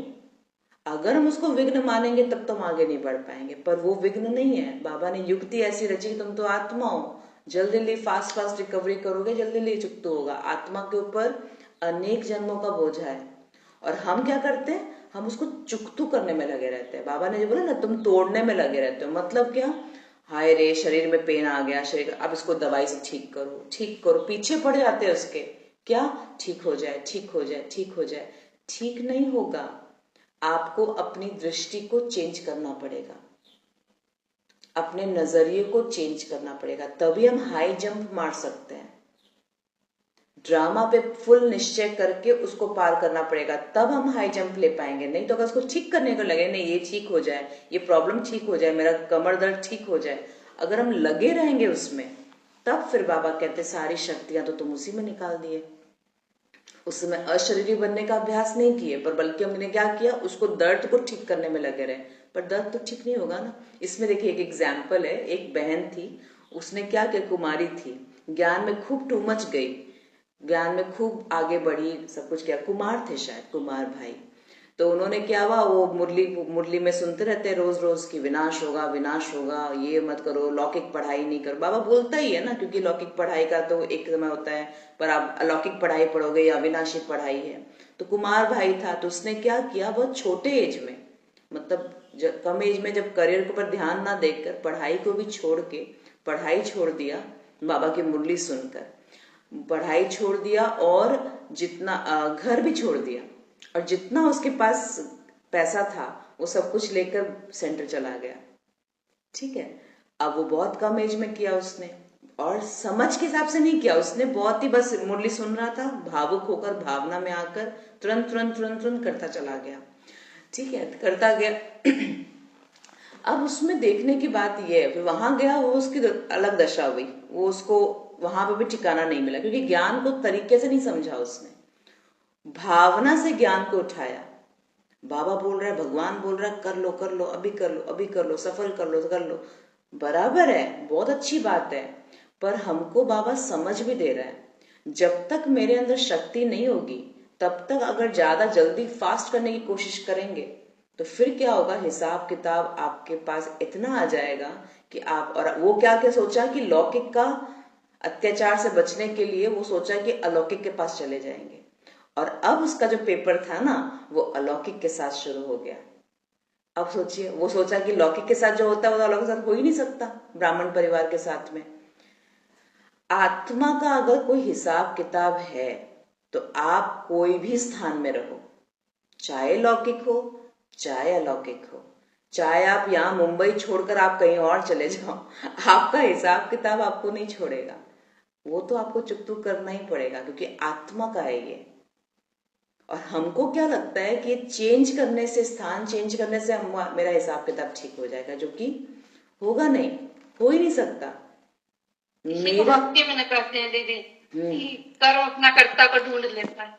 A: अगर हम उसको विघ्न मानेंगे तब तो हम आगे नहीं बढ़ पाएंगे, पर वो विघ्न नहीं है। बाबा ने युक्ति ऐसी रची कि तुम तो आत्मा हो, जल्दी जल्दी फास्ट फास्ट रिकवरी करोगे, जल्दी जल्दी चुकता होगा। आत्मा के ऊपर अनेक जन्मों का बोझा है और हम क्या करते हैं, हम उसको चुकतू करने में लगे रहते हैं। बाबा ने जो बोला ना, तुम तोड़ने में लगे रहते हो, मतलब क्या, हाय रे शरीर में पेन आ गया, शरीर अब इसको दवाई से ठीक करो ठीक करो, पीछे पड़ जाते हैं उसके, क्या ठीक हो जाए ठीक हो जाए ठीक हो जाए। ठीक नहीं होगा, आपको अपनी दृष्टि को चेंज करना पड़ेगा, अपने नजरिए को चेंज करना पड़ेगा, तभी हम हाई जंप मार सकते हैं। ड्रामा पे फुल निश्चय करके उसको पार करना पड़ेगा, तब हम हाई जंप ले पाएंगे। नहीं तो अगर उसको ठीक करने को लगे, नहीं ये ठीक हो जाए, ये प्रॉब्लम ठीक हो जाए, मेरा कमर दर्द ठीक हो जाए, अगर हम लगे रहेंगे उसमें, तब फिर बाबा कहते सारी शक्तियां तो तुम उसी में निकाल दिए। उस समय अशरीरी बनने का अभ्यास नहीं किए, पर बल्कि हमने क्या किया, उसको दर्द को ठीक करने में लगे रहे, पर दर्द तो ठीक नहीं होगा ना। इसमें देखिए एक एग्जाम्पल है, एक बहन थी, उसने क्या किया, कुमारी थी, ज्ञान में खूब टू मच गई, ज्ञान में खूब आगे बढ़ी, सब कुछ किया, कुमार थे शायद, कुमार भाई। तो उन्होंने क्या हुआ, वो मुरली में सुनते रहते रोज रोज की विनाश होगा विनाश होगा, ये मत करो, लौकिक पढ़ाई नहीं करो। बाबा बोलता ही है ना, क्योंकि लौकिक पढ़ाई का तो एक समय होता है, पर आप अलौकिक पढ़ाई पढ़ोगे या अविनाशी पढ़ाई है। तो कुमार भाई था, तो उसने क्या किया, बहुत छोटे एज में, मतलब कम एज में, जब करियर के ऊपर ध्यान ना देकर पढ़ाई को भी छोड़ के, पढ़ाई छोड़ दिया, बाबा की मुरली सुनकर पढ़ाई छोड़ दिया, और जितना घर भी छोड़ दिया, और जितना उसके पास पैसा था वो सब कुछ लेकर सेंटर चला गया। ठीक है, अब वो बहुत कम एज में किया उसने, और समझ के हिसाब से नहीं किया उसने, बहुत ही बस मुरली सुन रहा था, भावुक होकर भावना में आकर तुरंत तुरंत तुरंत तुरंत करता चला गया। ठीक है, करता गया। अब उसमें देखने की बात यह है, वहां गया, वो उसकी अलग दशा हुई, वो उसको वहां पे भी ठिकाना नहीं मिला, क्योंकि ज्ञान को तरीके से नहीं समझा उसने, भावना से ज्ञान को उठाया। बाबा बोल रहा है, भगवान बोल रहा है, कर लो कर लो, अभी कर लो अभी कर लो, सफल कर लो, बराबर है, बहुत अच्छी बात है, पर हमको बाबा समझ भी दे रहा है, जब तक मेरे अंदर शक्ति नहीं होगी तब तक अगर ज्यादा जल्दी फास्ट करने की कोशिश करेंगे तो फिर क्या होगा, हिसाब किताब आपके पास इतना आ जाएगा कि आप, और वो क्या क्या सोचा कि लौकिक का अत्याचार से बचने के लिए वो सोचा कि अलौकिक के पास चले जाएंगे, और अब उसका जो पेपर था ना वो अलौकिक के साथ शुरू हो गया। अब सोचिए, वो सोचा कि लौकिक के साथ जो होता है वो अलौकिक के साथ हो ही नहीं सकता, ब्राह्मण परिवार के साथ में। आत्मा का अगर कोई हिसाब किताब है तो आप कोई भी स्थान में रहो, चाहे लौकिक हो चाहे अलौकिक हो, चाहे आप यहाँ मुंबई छोड़कर आप कहीं और चले जाओ, आपका हिसाब किताब आपको नहीं छोड़ेगा, वो तो आपको चुकतू करना ही पड़ेगा, क्योंकि आत्मा का है ये। और हमको क्या लगता है कि चेंज करने से, स्थान चेंज करने से मेरा हिसाब किताब ठीक हो जाएगा, जो कि होगा नहीं, हो ही नहीं सकता।
E: भक्ति में करते हैं दीदी, कर्म अपना कर्ता को ढूंढ लेता है।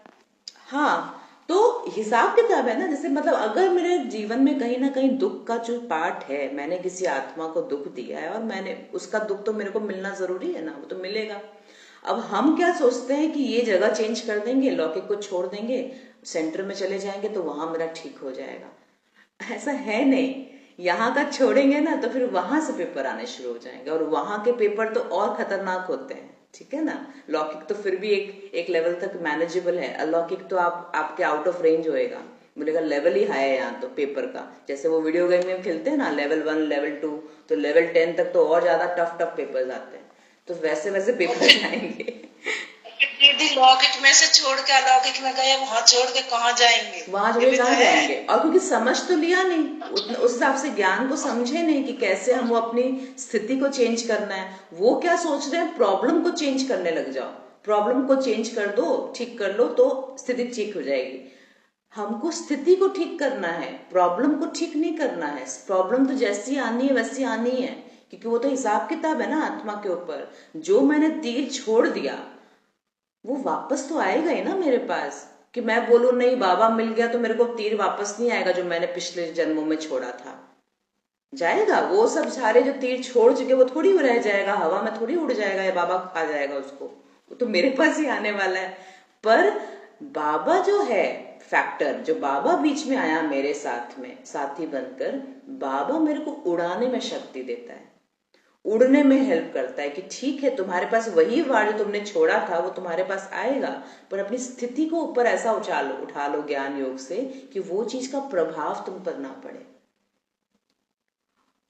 A: हाँ, तो हिसाब किताब है ना, जैसे मतलब अगर मेरे जीवन में कहीं ना कहीं दुख का जो पार्ट है, मैंने किसी आत्मा को दुख दिया है और मैंने उसका दुख तो मेरे को मिलना जरूरी है ना, वो तो मिलेगा। अब हम क्या सोचते हैं कि ये जगह चेंज कर देंगे, लौकिक को छोड़ देंगे, सेंटर में चले जाएंगे तो वहां मेरा ठीक हो जाएगा। ऐसा है नहीं, यहाँ का छोड़ेंगे ना तो फिर वहां से पेपर आने शुरू हो जाएंगे, और वहां के पेपर तो और खतरनाक होते हैं। ठीक है ना, लौकिक तो फिर भी एक लेवल तक मैनेजेबल है, अलौकिक तो आपके आउट ऑफ रेंज होएगा, बोलेगा लेवल ही हाई है यहाँ तो पेपर का। जैसे वो वीडियो गेम में खेलते हैं ना, लेवल 1 लेवल 2, तो लेवल 10 तक तो और ज्यादा टफ पेपर्स आते हैं, तो वैसे वैसे पेपर आएंगे।
D: दीदी लौकिक में से छोड़ के अलौकिक में गए, वहां छोड़ के कहाँ जाएंगे,
A: वहां छोड़ के कहाँ जाएंगे, और क्योंकि समझ तो लिया नहीं, उस हिसाब से ज्ञान को समझे नहीं कि कैसे हम वो अपनी स्थिति को चेंज करना है। वो क्या सोच रहे हैं, प्रॉब्लम को चेंज करने लग जाओ, प्रॉब्लम को चेंज कर दो, ठीक कर लो तो स्थिति ठीक हो जाएगी। हमको स्थिति को ठीक करना है, प्रॉब्लम को ठीक नहीं करना है। प्रॉब्लम तो जैसी आनी है वैसी आनी है, क्योंकि वो तो हिसाब किताब है ना आत्मा के ऊपर। जो मैंने तीर छोड़ दिया वो वापस तो आएगा ही ना मेरे पास। कि मैं बोलूं नहीं बाबा मिल गया तो मेरे को तीर वापस नहीं आएगा जो मैंने पिछले जन्मों में छोड़ा था। जाएगा वो सब सारे जो तीर छोड़ चुके वो थोड़ी रह जाएगा, हवा में थोड़ी उड़ जाएगा या बाबा खा जाएगा उसको, वो तो मेरे पास ही आने वाला है। पर बाबा जो है फैक्टर, जो बाबा बीच में आया मेरे साथ में साथी बनकर, बाबा मेरे को उड़ाने में शक्ति देता है, उड़ने में हेल्प करता है कि ठीक है तुम्हारे पास वही वार जो तुमने छोड़ा था वो तुम्हारे पास आएगा, पर अपनी स्थिति को ऊपर ऐसा उठा लो ज्ञान योग से कि वो चीज का प्रभाव तुम पर ना पड़े।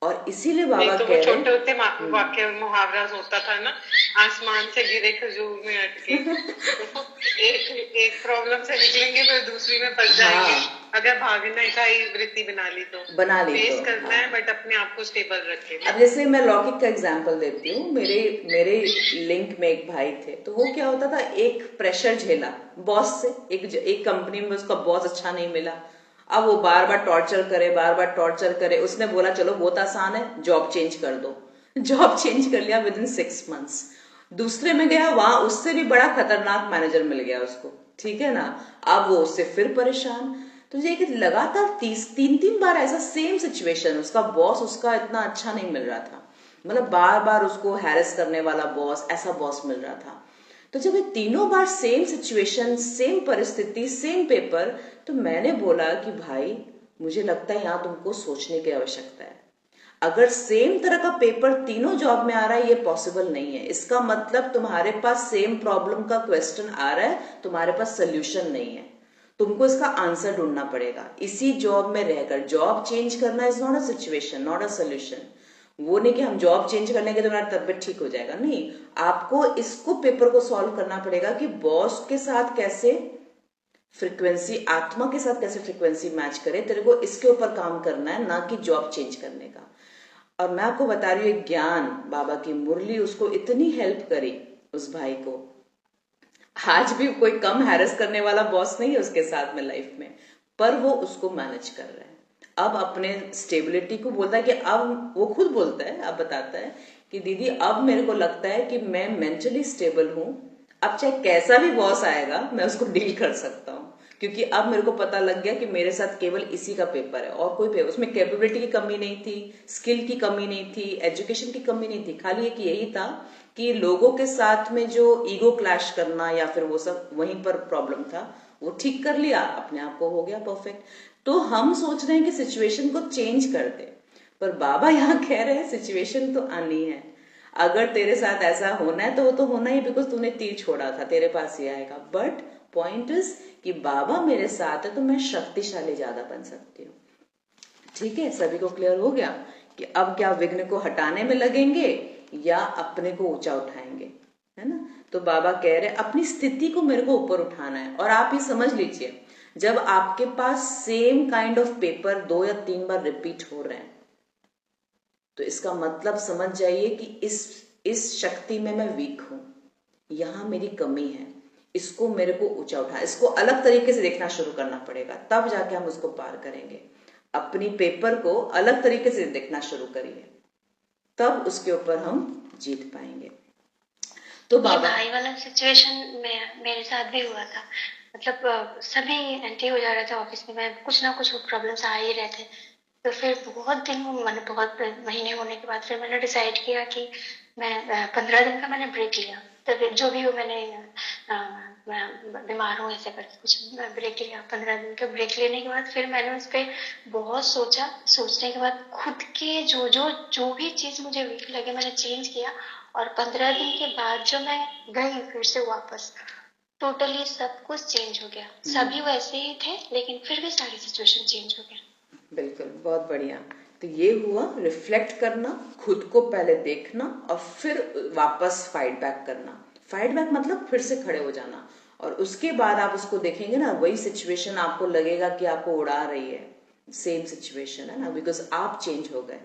A: और इसीलिए बाबा
C: तो कह रहे छोटे होते वाक्य मुहावरा होता था ना, आसमान से गिरे खजूर में अटके। एक प्रॉब्लम से निकलेंगे फिर दूसरी में फंस जाएंगे। हाँ। अगर भागने का ही वृत्ति बना ली तो फेस करना है, बट अपने आप को स्टेबल रखे।
A: अब जैसे मैं लौकिक का एग्जांपल देती हूँ, मेरे लिंक में एक भाई थे, तो वो क्या होता था, एक प्रेशर झेला बॉस से, एक कंपनी में उसका बॉस अच्छा नहीं मिला, अब वो बार बार टॉर्चर करे। उसने बोला चलो बहुत आसान है, जॉब चेंज कर दो। जॉब चेंज कर लिया विद इन 6 months। दूसरे में गया, वहां उससे भी बड़ा खतरनाक मैनेजर मिल गया उसको, ठीक है ना। अब वो उससे फिर परेशान। तो ये लगातार 3 बार ऐसा सेम सिचुएशन, उसका बॉस उसका इतना अच्छा नहीं मिल रहा था, मतलब बार बार उसको हैरेस करने वाला बॉस, ऐसा बॉस मिल रहा था। तो जब ये तीनों बार सेम सिचुएशन, सेम परिस्थिति, सेम पेपर, तो मैंने बोला कि भाई मुझे लगता है यहाँ तुमको सोचने की आवश्यकता है। अगर सेम तरह का पेपर तीनों जॉब में आ रहा है, ये पॉसिबल नहीं है। इसका मतलब तुम्हारे पास सेम प्रॉब्लम का क्वेश्चन आ रहा है, तुम्हारे पास सोल्यूशन नहीं है, तुमको इसका आंसर ढूंढना पड़ेगा। इसी जॉब में रहकर जॉब चेंज करना is not a situation, not a solution. वो नहीं कि हम जॉब चेंज कर लेंगे तो हमारी तबियत ठीक हो जाएगा, नहीं। आपको इसको पेपर को सॉल्व करना पड़ेगा कि बॉस के साथ कैसे फ्रीक्वेंसी, आत्मा के साथ कैसे फ्रीक्वेंसी मैच करे, तेरे को इसके ऊपर काम करना है, ना कि जॉब चेंज करने का। और मैं आपको बता रही हूँ, ज्ञान बाबा की मुरली उसको इतनी हेल्प करी उस भाई को, आज भी कोई कम हैरेस करने वाला बॉस नहीं है उसके साथ में लाइफ में, पर वो उसको मैनेज कर रहा है। अब अपने स्टेबिलिटी को बोलता है कि अब वो खुद बोलता है, अब बताता है कि दीदी अब मेरे को लगता है कि मैं मेंटली स्टेबल हूं, अब चाहे कैसा भी बॉस आएगा मैं उसको डील कर सकता हूँ, क्योंकि अब मेरे को पता लग गया कि मेरे साथ केवल इसी का पेपर है और कोई पेपर, उसमें कैपेबिलिटी की कमी नहीं थी, स्किल की कमी नहीं थी, एजुकेशन की कमी नहीं थी, खाली एक यही था कि लोगों के साथ में जो ईगो क्लैश करना या फिर वो सब वहीं पर प्रॉब्लम था, वो ठीक कर लिया, अपने आप को हो गया परफेक्ट। तो हम सोच रहे हैं कि सिचुएशन को चेंज कर दे, पर बाबा यहाँ कह रहे हैं सिचुएशन तो आनी है। अगर तेरे साथ ऐसा होना है तो वो तो होना ही, बिकॉज तूने तीर छोड़ा था, तेरे पास ही आएगा। बट पॉइंट इज कि बाबा मेरे साथ है तो मैं शक्तिशाली ज्यादा बन सकती हूँ। ठीक है, सभी को क्लियर हो गया कि अब क्या विघ्न को हटाने में लगेंगे या अपने को ऊंचा उठाएंगे, है ना। तो बाबा कह रहे अपनी स्थिति को मेरे को ऊपर उठाना है। और आप ही समझ लीजिए, जब आपके पास सेम काइंड ऑफ पेपर 2 या 3 बार रिपीट हो रहे हैं, तो इसका मतलब समझ जाइए कि इस शक्ति में मैं वीक हूं, यहां मेरी कमी है, इसको मेरे को ऊंचा उठा, इसको अलग तरीके से देखना शुरू करना पड़ेगा, तब जाके हम उसको पार करेंगे। अपनी पेपर को अलग तरीके से देखना शुरू करिए, तब उसके ऊपर हम जीत पाएंगे।
F: तो बाबा भाई वाला सिचुएशन में मेरे साथ भी हुआ था, मतलब सभी एंटी हो जा रहे थे ऑफिस में, मैं कुछ ना कुछ प्रॉब्लम्स आ ही रहे थे। तो फिर बहुत महीने होने के बाद फिर मैंने डिसाइड किया कि मैं 15 दिन का मैंने ब्रेक लिया। तो जो भी हो, मैंने मैं बीमार हूँ ऐसे करके कुछ ब्रेक लिया। 15 दिन का ब्रेक लेने के बाद फिर मैंने उस पर बहुत सोचा। सोचने के बाद खुद के जो भी चीज मुझे वीक लगे मैंने चेंज किया। और 15 दिन के बाद जो मैं गई फिर से वापस, टोटली सब कुछ चेंज हो गया। सभी वैसे ही थे लेकिन फिर भी सारी सिचुएशन चेंज हो गया।
A: बिल्कुल, बहुत बढ़िया। तो ये हुआ रिफ्लेक्ट करना, खुद को पहले देखना और फिर वापस फाइट बैक करना। फाइट बैक मतलब फिर से खड़े हो जाना, और उसके बाद आप उसको देखेंगे ना, वही सिचुएशन आपको लगेगा कि आपको उड़ा रही है, सेम सिचुएशन है ना, बिकॉज आप चेंज हो गए।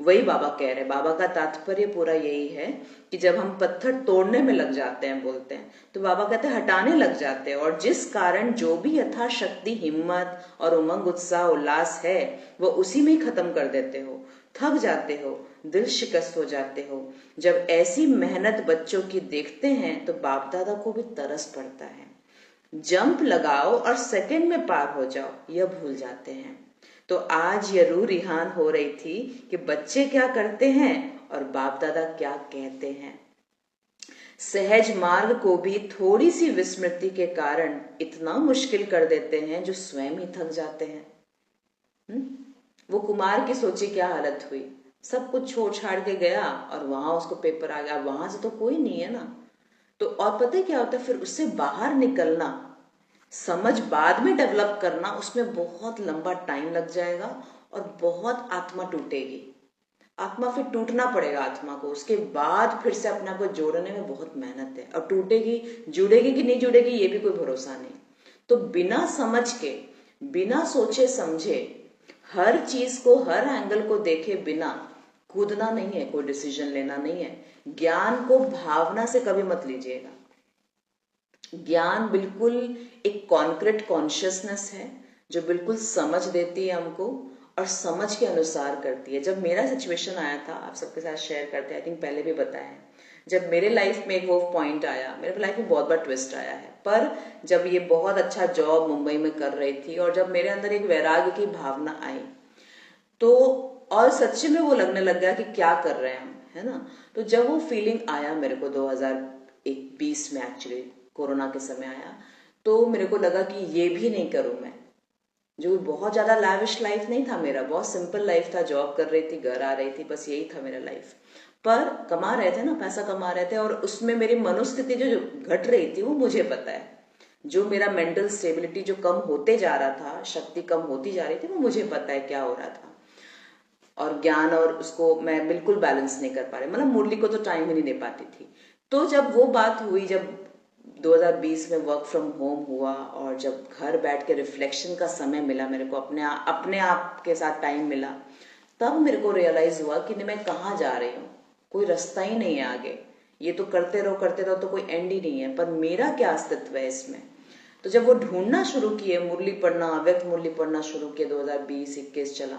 A: वही बाबा कह रहे हैं। बाबा का तात्पर्य पूरा यही है कि जब हम पत्थर तोड़ने में लग जाते हैं, बोलते हैं, तो बाबा कहते हैं हटाने लग जाते हैं, और जिस कारण जो भी यथाशक्ति हिम्मत और उमंग उत्साह उल्लास है वो उसी में ही खत्म कर देते हो। थक जाते हो, दिल शिकस्त हो जाते हो। जब ऐसी मेहनत बच्चों की देखते हैं तो बाप दादा को भी तरस पड़ता है। जंप लगाओ और सेकंड में पार हो जाओ, यह भूल जाते हैं। तो आज ये रूह रिहान हो रही थी कि बच्चे क्या करते हैं और बाप दादा क्या कहते हैं। सहज मार्ग को भी थोड़ी सी विस्मृति के कारण इतना मुश्किल कर देते हैं जो स्वयं ही थक जाते हैं। वो कुमार की सोची क्या हालत हुई, सब कुछ छोड़ छाड़ के गया और वहां उसको पेपर आ गया, वहां से तो कोई नहीं है ना। तो और पता है क्या होता है, फिर उससे बाहर निकलना, समझ बाद में डेवलप करना, उसमें बहुत लंबा टाइम लग जाएगा और बहुत आत्मा टूटेगी। आत्मा फिर टूटना पड़ेगा आत्मा को, उसके बाद फिर से अपना को जोड़ने में बहुत मेहनत है। और टूटेगी, जुड़ेगी कि नहीं जुड़ेगी ये भी कोई भरोसा नहीं। तो बिना समझ के, बिना सोचे समझे, हर चीज को, हर एंगल को देखे बिना कूदना नहीं है, कोई डिसीजन लेना नहीं है। ज्ञान को भावना से कभी मत लीजिएगा। ज्ञान बिल्कुल एक कॉन्क्रीट कॉन्शियसनेस है जो बिल्कुल समझ देती है हमको और समझ के अनुसार करती है। जब मेरा सिचुएशन आया था, आप सबके साथ शेयर करते हैं, आई थिंक पहले भी बताया है, जब मेरे लाइफ में एक वो पॉइंट आया, मेरे लाइफ में बहुत बार ट्विस्ट आया है, पर जब ये बहुत अच्छा जॉब मुंबई में कर रही थी और जब मेरे अंदर एक वैराग्य की भावना आई, तो और सच्ची में वो लगने लग गया कि क्या कर रहे हैं हम, है ना। तो जब वो फीलिंग आया मेरे को 2020 में, एक्चुअली कोरोना के समय आया, तो मेरे को लगा कि ये भी नहीं करूं मैं। जो बहुत ज्यादा लैविश लाइफ नहीं था मेरा, बहुत सिंपल लाइफ था, जॉब कर रही थी, घर आ रही थी, बस यही था मेरा लाइफ। पर कमा रहे थे ना, पैसा कमा रहे थे, और उसमें मेरी मनोस्थिति जो घट रही थी वो मुझे पता है। जो मेरा मेंटल स्टेबिलिटी जो कम होते जा रहा था, शक्ति कम होती जा रही थी, वो मुझे पता है क्या हो रहा था। और ज्ञान और उसको मैं बिल्कुल बैलेंस नहीं कर पा रही, मतलब मुरली को तो टाइम ही नहीं दे पाती थी। तो जब वो बात हुई, जब 2020 में वर्क फ्रॉम होम हुआ और जब घर बैठ के रिफ्लेक्शन का समय मिला मेरे को, अपने आप के साथ टाइम मिला, तब मेरे को रियलाइज हुआ कि नहीं, मैं कहाँ जा रही हूँ, कोई रास्ता ही नहीं है आगे। ये तो करते रहो तो कोई एंड ही नहीं है, पर मेरा क्या अस्तित्व है इसमें। तो जब वो ढूंढना शुरू किए, मुरली पढ़ना, अव्यक्त मुरली पढ़ना शुरू किए, 2020-21 चला,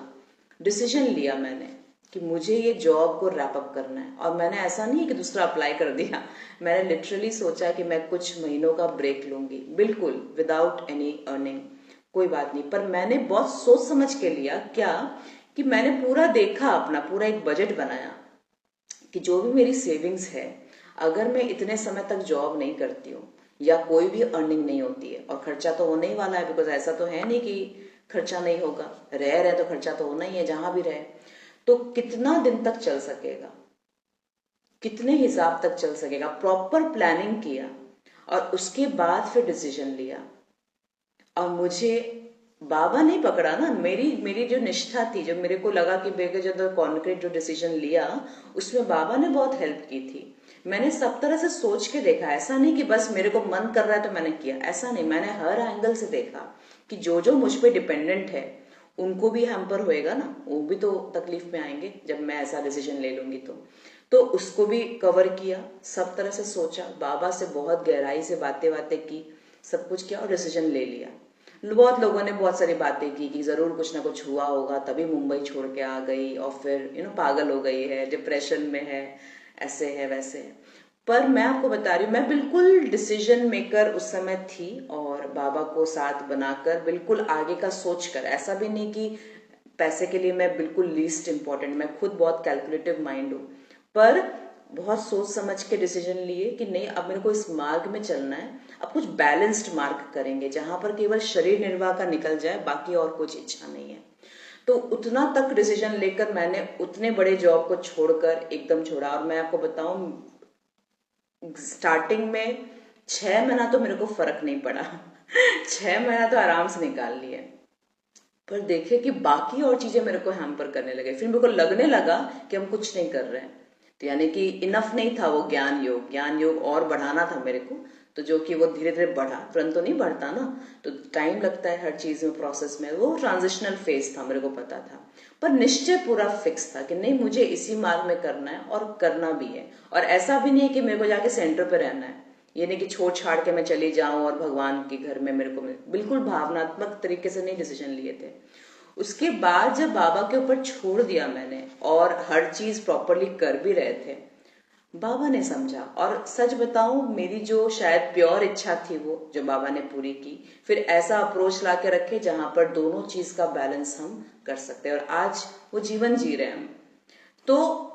A: डिसीजन लिया मैंने कि मुझे ये जॉब को रैप अप करना है। और मैंने ऐसा नहीं है कि दूसरा अप्लाई कर दिया, मैंने लिटरली सोचा कि मैं कुछ महीनों का ब्रेक लूंगी, बिल्कुल विदाउट एनी अर्निंग, कोई बात नहीं। पर मैंने बहुत सोच समझ के लिया, क्या कि मैंने पूरा देखा, अपना पूरा एक बजट बनाया कि जो भी मेरी सेविंग्स है, अगर मैं इतने समय तक जॉब नहीं करती हूँ या कोई भी अर्निंग नहीं होती है, और खर्चा तो होने ही वाला है, बिकॉज ऐसा तो है नहीं कि खर्चा नहीं होगा, रह रहे तो खर्चा तो होना ही है जहां भी रहे, तो कितना दिन तक चल सकेगा, कितने हिसाब तक चल सकेगा, प्रॉपर प्लानिंग किया और उसके बाद फिर डिसीजन लिया। और मुझे बाबा नहीं पकड़ा ना, मेरी जो निष्ठा थी, जो मेरे को लगा कि मेरे जो कॉन्क्रीट जो डिसीजन लिया, उसमें बाबा ने बहुत हेल्प की थी। मैंने सब तरह से सोच के देखा, ऐसा नहीं कि बस मेरे को मन कर रहा है तो मैंने किया, ऐसा नहीं, मैंने हर एंगल से देखा कि जो मुझ पे डिपेंडेंट है उनको भी हैम्पर होएगा ना, वो भी तो तकलीफ में आएंगे जब मैं ऐसा डिसीजन ले लूंगी। तो उसको भी कवर किया, सब तरह से सोचा, बाबा से बहुत गहराई से बातें की, सब कुछ किया और डिसीजन ले लिया। बहुत लोगों ने बहुत सारी बातें की कि जरूर कुछ ना कुछ हुआ होगा तभी मुंबई छोड़ के आ गई, और फिर पागल हो गई है, डिप्रेशन में है, ऐसे है वैसे है। पर मैं आपको बता रही हूँ, मैं बिल्कुल डिसीजन मेकर उस समय थी, और बाबा को साथ बनाकर बिल्कुल आगे का सोच कर, ऐसा भी नहीं कि पैसे के लिए मैं बिल्कुल लीस्ट इंपॉर्टेंट, मैं खुद बहुत कैलकुलेटिव माइंड हूँ, पर बहुत सोच समझ के डिसीजन लिए कि नहीं, अब मेरे को इस मार्ग में चलना है, अब कुछ बैलेंस्ड मार्ग करेंगे जहां पर केवल शरीर निर्वाह का निकल जाए, बाकी और कुछ इच्छा नहीं है। तो उतना तक डिसीजन लेकर मैंने उतने बड़े जॉब को छोड़कर एकदम छोड़ा। और मैं आपको बताऊं, स्टार्टिंग में 6 महीना तो मेरे को फर्क नहीं पड़ा 6 महीना तो आराम से निकाल लिए, पर देखे कि बाकी और चीजें मेरे को हैम्पर करने लगे। फिर मेरे को लगने लगा कि हम कुछ नहीं कर रहे हैं, तो यानी कि इनफ नहीं था वो ज्ञान योग और बढ़ाना था मेरे को, तो जो कि वो धीरे धीरे बढ़ा, तुरंत तो नहीं बढ़ता ना, तो टाइम लगता है हर चीज में, प्रोसेस में। वो ट्रांजिशनल फेज था, मेरे को पता था, पर निश्चय पूरा फिक्स था कि नहीं, मुझे इसी मार्ग में करना है और करना भी है। और ऐसा भी नहीं है कि मेरे को जाके सेंटर पे रहना है, ये नहीं कि छोड़ छाड़ के मैं चली जाऊं और भगवान के घर में मेरे को बिल्कुल भावनात्मक तरीके से नहीं डिसीजन लिए थे। उसके बाद जब बाबा के ऊपर छोड़ दिया मैंने और हर चीज प्रॉपरली कर भी रहे थे, बाबा ने समझा। और सच बताऊं, मेरी जो शायद प्योर इच्छा थी वो जो बाबा ने पूरी की, फिर ऐसा अप्रोच ला के रखे जहां पर दोनों चीज का बैलेंस हम कर सकते हैं, और आज वो जीवन जी रहे हैं हम। तो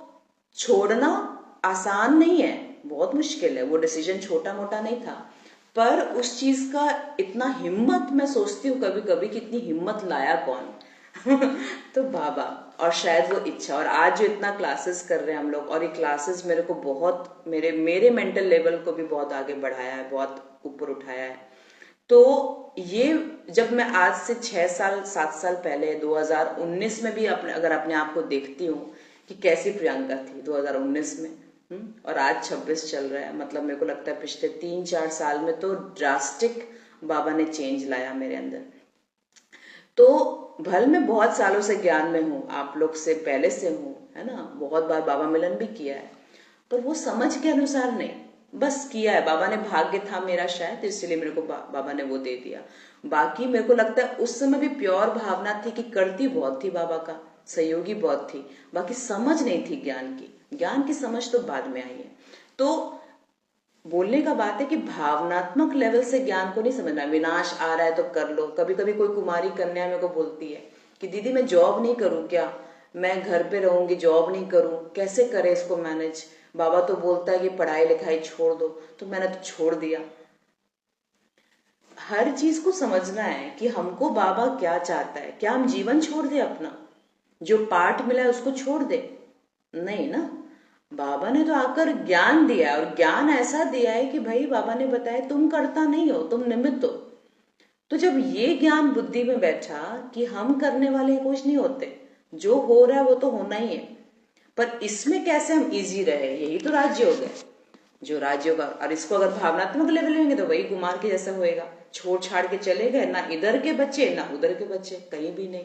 A: छोड़ना आसान नहीं है, बहुत मुश्किल है। वो डिसीजन छोटा मोटा नहीं था, पर उस चीज का इतना हिम्मत, मैं सोचती हूँ कभी कभी कि इतनी हिम्मत लाया कौन तो बाबा, और शायद वो इच्छा। और आज जो इतना क्लासेस कर रहे हैं हम लोग, और ये क्लासेस मेरे को बहुत, मेरे मेंटल लेवल को भी बहुत आगे बढ़ाया है, बहुत ऊपर उठाया है। तो ये जब मैं आज से 6 साल 7 साल पहले 2019 में भी अगर अपने आप को देखती हूँ कि कैसी प्रियंका थी 2019 में, और आज 26 चल रहा है, मतलब मेरे को लगता है पिछले 3-4 साल में तो ड्रास्टिक बाबा ने चेंज लाया मेरे अंदर। तो भल मैं बहुत सालों से ज्ञान में हूँ, आप लोग से पहले से हूँ, है ना, बहुत बार बाबा मिलन भी किया है, पर वो समझ के अनुसार नहीं, बस किया है। बाबा ने भाग्य था मेरा शायद, इसलिए मेरे को बाबा ने वो दे दिया। बाकी मेरे को लगता है उस समय भी प्योर भावना थी कि करती बहुत थी, बाबा का सहयोगी बहुत थी, बाकी समझ नहीं थी ज्ञान की। ज्ञान की समझ तो बाद में आई है। तो बोलने का बात है कि भावनात्मक लेवल से ज्ञान को नहीं समझना। विनाश आ रहा है तो कर लो। कभी कभी कोई कुमारी कन्या मेरे को बोलती है कि दीदी मैं जॉब नहीं करूं क्या, मैं घर पे रहूंगी, जॉब नहीं करूं, कैसे करे इसको मैनेज। बाबा तो बोलता है कि पढ़ाई लिखाई छोड़ दो, तो मैंने तो छोड़ दिया। हर चीज को समझना है कि हमको बाबा क्या चाहता है। क्या हम जीवन छोड़ दे अपना, जो पाठ मिला है उसको छोड़ दे? नहीं ना, बाबा ने तो आकर ज्ञान दिया, और ज्ञान ऐसा दिया है कि भाई बाबा ने बताया तुम करता नहीं हो, तुम निमित्त हो। तो जब ये ज्ञान बुद्धि में बैठा कि हम करने वाले कुछ नहीं होते, जो हो रहा है वो तो होना ही है, पर इसमें कैसे हम इजी रहे, यही तो राज्य हो गए जो राज्य होगा। और इसको अगर भावनात्मक लेवल में होंगे तो वही कुमार के जैसा होएगा, छोड़ छाड़ के चले गए, ना इधर के बच्चे ना उधर के बच्चे, कहीं भी नहीं।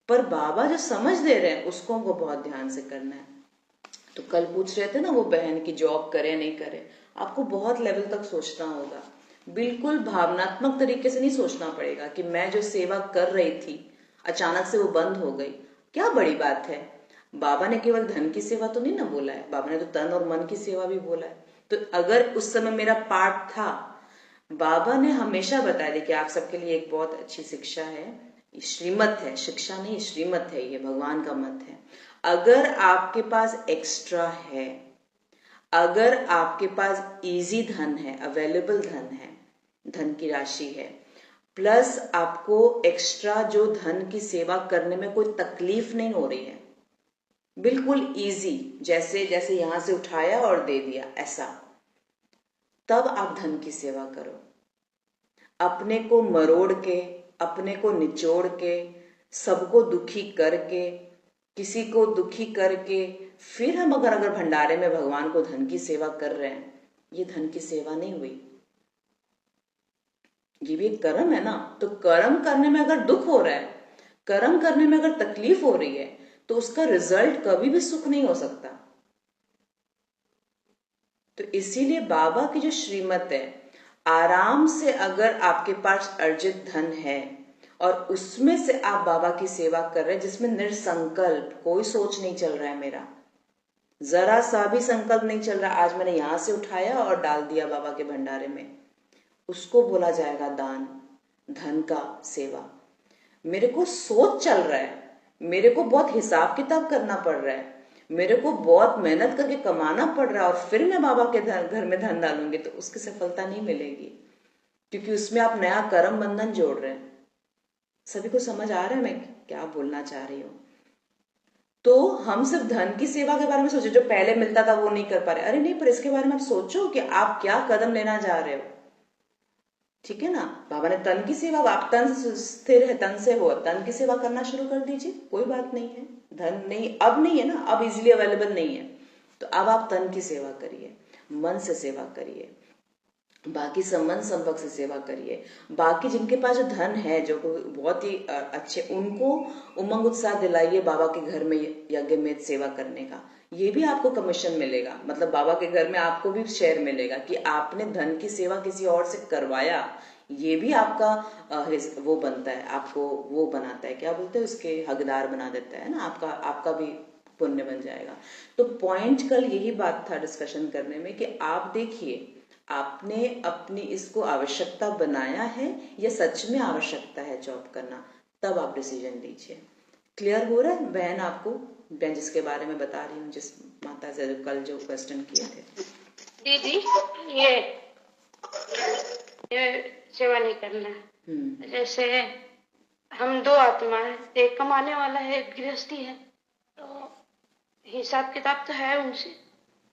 A: पर बाबा जो समझ दे रहे हैं उसको हमको बहुत ध्यान से करना है। तो कल पूछ रहे थे ना वो बहन की जॉब करे नहीं करे, आपको बहुत लेवल तक सोचना होगा। बिल्कुल भावनात्मक तरीके से नहीं सोचना पड़ेगा कि मैं जो सेवा कर रही थी अचानक से वो बंद हो गई, क्या बड़ी बात है। बाबा ने केवल धन की सेवा तो नहीं ना बोला है, बाबा ने तो तन और मन की सेवा भी बोला है। तो अगर उस समय मेरा पाठ था, बाबा ने हमेशा बताया, देखिए आप सबके लिए एक बहुत अच्छी शिक्षा है, श्रीमत है, शिक्षा नहीं श्रीमत है, ये भगवान का मत है। अगर आपके पास एक्स्ट्रा है, अगर आपके पास इजी धन है, अवेलेबल धन है, धन की राशि है, प्लस आपको एक्स्ट्रा जो धन की सेवा करने में कोई तकलीफ नहीं हो रही है, बिल्कुल इजी, जैसे जैसे यहां से उठाया और दे दिया ऐसा, तब आप धन की सेवा करो। अपने को मरोड़ के, अपने को निचोड़ के, सबको दुखी करके, किसी को दुखी करके फिर हम अगर भंडारे में भगवान को धन की सेवा कर रहे हैं, ये धन की सेवा नहीं हुई, ये भी एक कर्म है ना। तो कर्म करने में अगर दुख हो रहा है, कर्म करने में अगर तकलीफ हो रही है, तो उसका रिजल्ट कभी भी सुख नहीं हो सकता। तो इसीलिए बाबा की जो श्रीमत है, आराम से अगर आपके पास अर्जित धन है और उसमें से आप बाबा की सेवा कर रहे हैं, जिसमें निरसंकल्प, कोई सोच नहीं चल रहा है, मेरा जरा सा भी संकल्प नहीं चल रहा, आज मैंने यहां से उठाया और डाल दिया बाबा के भंडारे में, उसको बोला जाएगा दान, धन का सेवा। मेरे को सोच चल रहा है, मेरे को बहुत हिसाब किताब करना पड़ रहा है, मेरे को बहुत मेहनत करके कमाना पड़ रहा है, और फिर मैं बाबा के घर में धन डालूंगी तो उसकी सफलता नहीं मिलेगी, क्योंकि उसमें आप नया कर्म बंधन जोड़ रहे हैं। सभी को समझ आ रहा है मैं क्या बोलना चाह रही हूँ? तो हम सिर्फ धन की सेवा के बारे में सोचे, जो पहले मिलता था वो नहीं कर पा रहे, अरे नहीं, पर इसके बारे में आप सोचो कि आप क्या कदम लेना जा रहे हो, ठीक है ना। बाबा ने तन की सेवा, आप तन स्थिर है, तन से हो, तन की सेवा करना शुरू कर दीजिए, कोई बात नहीं है। धन नहीं, अब नहीं है ना, अब इजीली अवेलेबल नहीं है, तो अब आप तन की सेवा करिए, मन से सेवा करिए, बाकी संबंध संपर्क से सेवा करिए। बाकी जिनके पास जो धन है, जो बहुत ही अच्छे, उनको उमंग उत्साह दिलाइए बाबा के घर में यज्ञ में सेवा करने का, ये भी आपको कमीशन मिलेगा। मतलब बाबा के घर में आपको भी शेयर मिलेगा कि आपने धन की सेवा किसी और से करवाया, ये भी आपका वो बनता है, आपको वो बनाता है, क्या बोलते हैं उसके, हकदार बना देता है ना, आपका भी पुण्य बन जाएगा। तो पॉइंट कल यही बात था डिस्कशन करने में कि आप देखिए आपने अपनी इसको आवश्यकता बनाया है या सच में आवश्यकता है जॉब करना, तब आप डिसीजन लीजिए। क्लियर हो रहा है बहन आपको? मैं जिसके बारे में बता रही हूँ, जिस माता से कल जो क्वेश्चन किए थे।
E: दीदी ये सेवा नहीं करना। जैसे हम दो आत्मा है, एक कमाने वाला है, एक गृहस्थी है, तो हिसाब किताब तो है उनसे,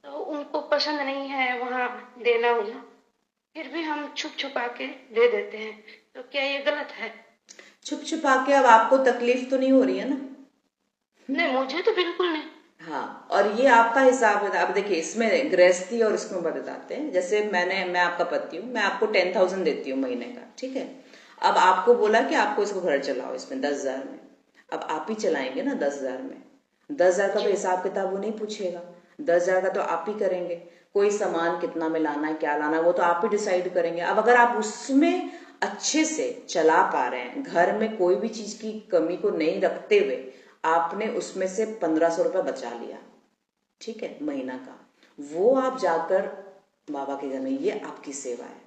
E: तो उनको पसंद नहीं है वहाँ देना उन्हें, फिर भी हम छुप छुपा के दे देते हैं, तो क्या ये गलत है?
A: छुप छुपा के अब आपको तकलीफ तो नहीं हो रही है ना?
E: नहीं, मुझे तो बिल्कुल नहीं।
A: हाँ, और ये आपका हिसाब है। अब देखिए इसमें गृहस्थी और इसमें बताते हैं। जैसे मैं आपका पति हूँ, मैं आपको 10,000 देती हूँ महीने का, ठीक है। अब आपको बोला कि आपको इसको घर चलाओ इसमें 10,000 में, अब आप ही चलाएंगे ना 10,000 में। 10,000 का तो हिसाब किताब वो नहीं पूछेगा, 10,000 का तो आप ही करेंगे। कोई सामान कितना में लाना है, क्या लाना है, वो तो आप ही डिसाइड करेंगे। अब अगर आप उसमें अच्छे से चला पा रहे हैं, घर में कोई भी चीज की कमी को नहीं रखते हुए आपने उसमें से 1,500 रुपया बचा लिया, ठीक है, महीना का, वो आप जाकर बाबा के घर में, ये आपकी सेवा है।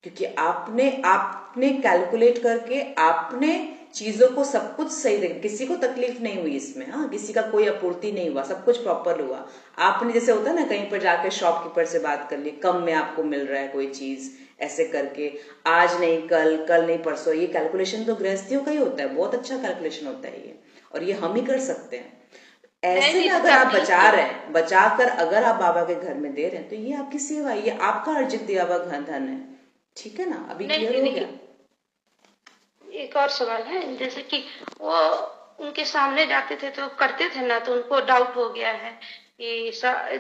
A: क्योंकि आपने कैलकुलेट करके आपने चीजों को सब कुछ सही दे, किसी को तकलीफ नहीं हुई इसमें, हाँ, किसी का कोई आपूर्ति नहीं हुआ, सब कुछ प्रॉपर हुआ। आपने जैसे होता है ना, कहीं पर जाकर शॉपकीपर से बात कर ली, कम में आपको मिल रहा है कोई चीज, ऐसे करके आज नहीं कल, कल नहीं परसों, ये कैलकुलेशन तो गृहस्थियों का ही होता है, बहुत अच्छा कैलकुलेशन होता है ये, और ये हम ही कर सकते हैं। ऐसे में अगर आप बचा रहे हैं, बचाकर अगर आप बाबा के घर में दे रहे हैं, तो ये आपकी सेवा है, ये आपका अर्जित दिया हुआ धन है, ठीक है ना? अभी क्लियर हो गया?
E: एक और सवाल है, जैसे कि वो उनके सामने जाते थे तो करते थे ना, तो उनको डाउट हो गया है कि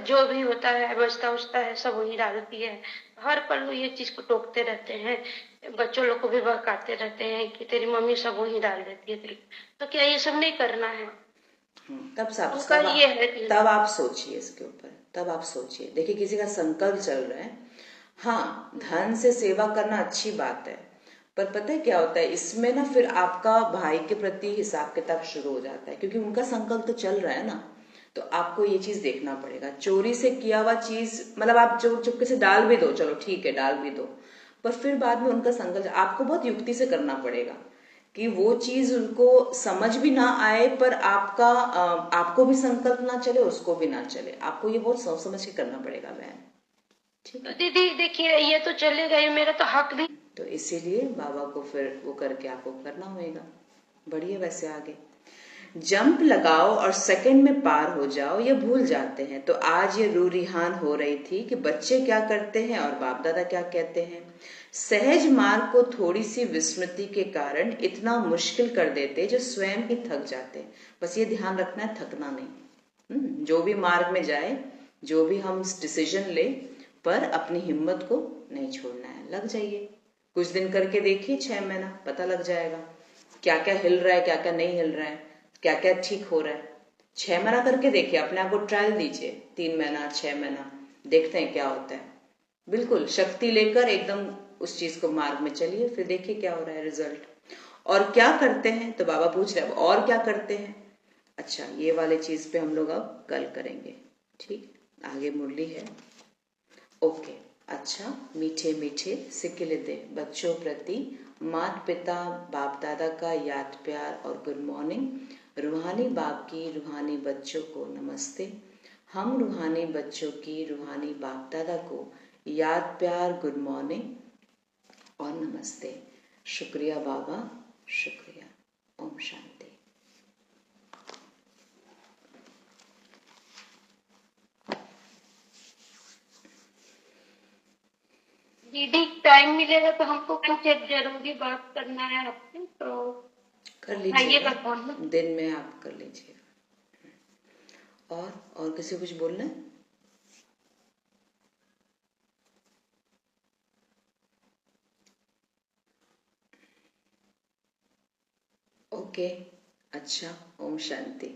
E: जो भी होता है बचता उचता है सब वही डालती है। हर पल वो ये चीज को टोकते रहते हैं, बच्चों लोग को भी बहकाते रहते हैं कि तेरी मम्मी सब वही डाल देती है तेरी, तो क्या ये सब नहीं करना है?
A: तब आप सोचिए इसके ऊपर, तब आप सोचिए। देखिए किसी का संकल्प चल रहा है, हाँ, धन से सेवा करना अच्छी बात है, पर पता है क्या होता है इसमें ना, फिर आपका भाई के प्रति हिसाब किताब शुरू हो जाता है, क्योंकि उनका संकल्प तो चल रहा है ना। तो आपको ये चीज देखना पड़ेगा, चोरी से किया हुआ चीज, मतलब आप जो चुपके से डाल भी दो, चलो ठीक है डाल भी दो, पर फिर बाद में उनका संकल्प आपको बहुत युक्ति से करना पड़ेगा कि वो चीज उनको समझ भी ना आए, पर आपको भी संकल्प ना चले, उसको भी ना चले। आपको ये बहुत सोच समझ के करना पड़ेगा बहन, ठीक है?
E: दीदी देखिए ये तो चलेगा, ये मेरा तो हक भी,
A: तो इसीलिए बाबा को फिर वो करके आपको करना होगा। बढ़िया, वैसे आगे जंप लगाओ और सेकंड में पार हो जाओ, ये भूल जाते हैं। तो आज ये रूरिहान हो रही थी कि बच्चे क्या करते हैं और बाप दादा क्या कहते हैं। सहज मार्ग को थोड़ी सी विस्मृति के कारण इतना मुश्किल कर देते जो स्वयं ही थक जाते। बस ये ध्यान रखना है, थकना नहीं। जो भी मार्ग में जाए, जो भी हम डिसीजन ले, पर अपनी हिम्मत को नहीं छोड़ना है। लग जाइए, कुछ दिन करके देखिए, 6 महीना पता लग जाएगा क्या क्या हिल रहा है, क्या क्या नहीं हिल रहा है, क्या क्या ठीक हो रहा है। 6 महीना करके देखिए, अपने आप को ट्रायल दीजिए, 3 महीना 6 महीना, देखते हैं क्या होता है। बिल्कुल शक्ति लेकर एकदम उस चीज को मार्ग में चलिए, फिर देखिए क्या हो रहा है रिजल्ट। और क्या करते हैं, तो बाबा पूछ रहे हैं और क्या करते हैं। अच्छा, ये वाले चीज पे हम लोग अब कल करेंगे, ठीक? आगे मुरली है, ओके। अच्छा, मीठे मीठे सिकिलते बच्चों प्रति माता पिता बाप दादा का याद प्यार और गुड मॉर्निंग। रूहानी बाप की रूहानी बच्चों को नमस्ते। हम रूहानी बच्चों की रूहानी बाप दादा को याद प्यार, गुड मॉर्निंग और नमस्ते। शुक्रिया बाबा, शुक्रिया। ओम शांति।
E: दीदी टाइम मिलेगा तो हमको कुछ एक जरूरी बात करना है आपसे, तो
A: कर लीजिएगा, दिन में आप कर लीजिएगा। और किसी को कुछ बोलना है? ओके, अच्छा, ओम शांति।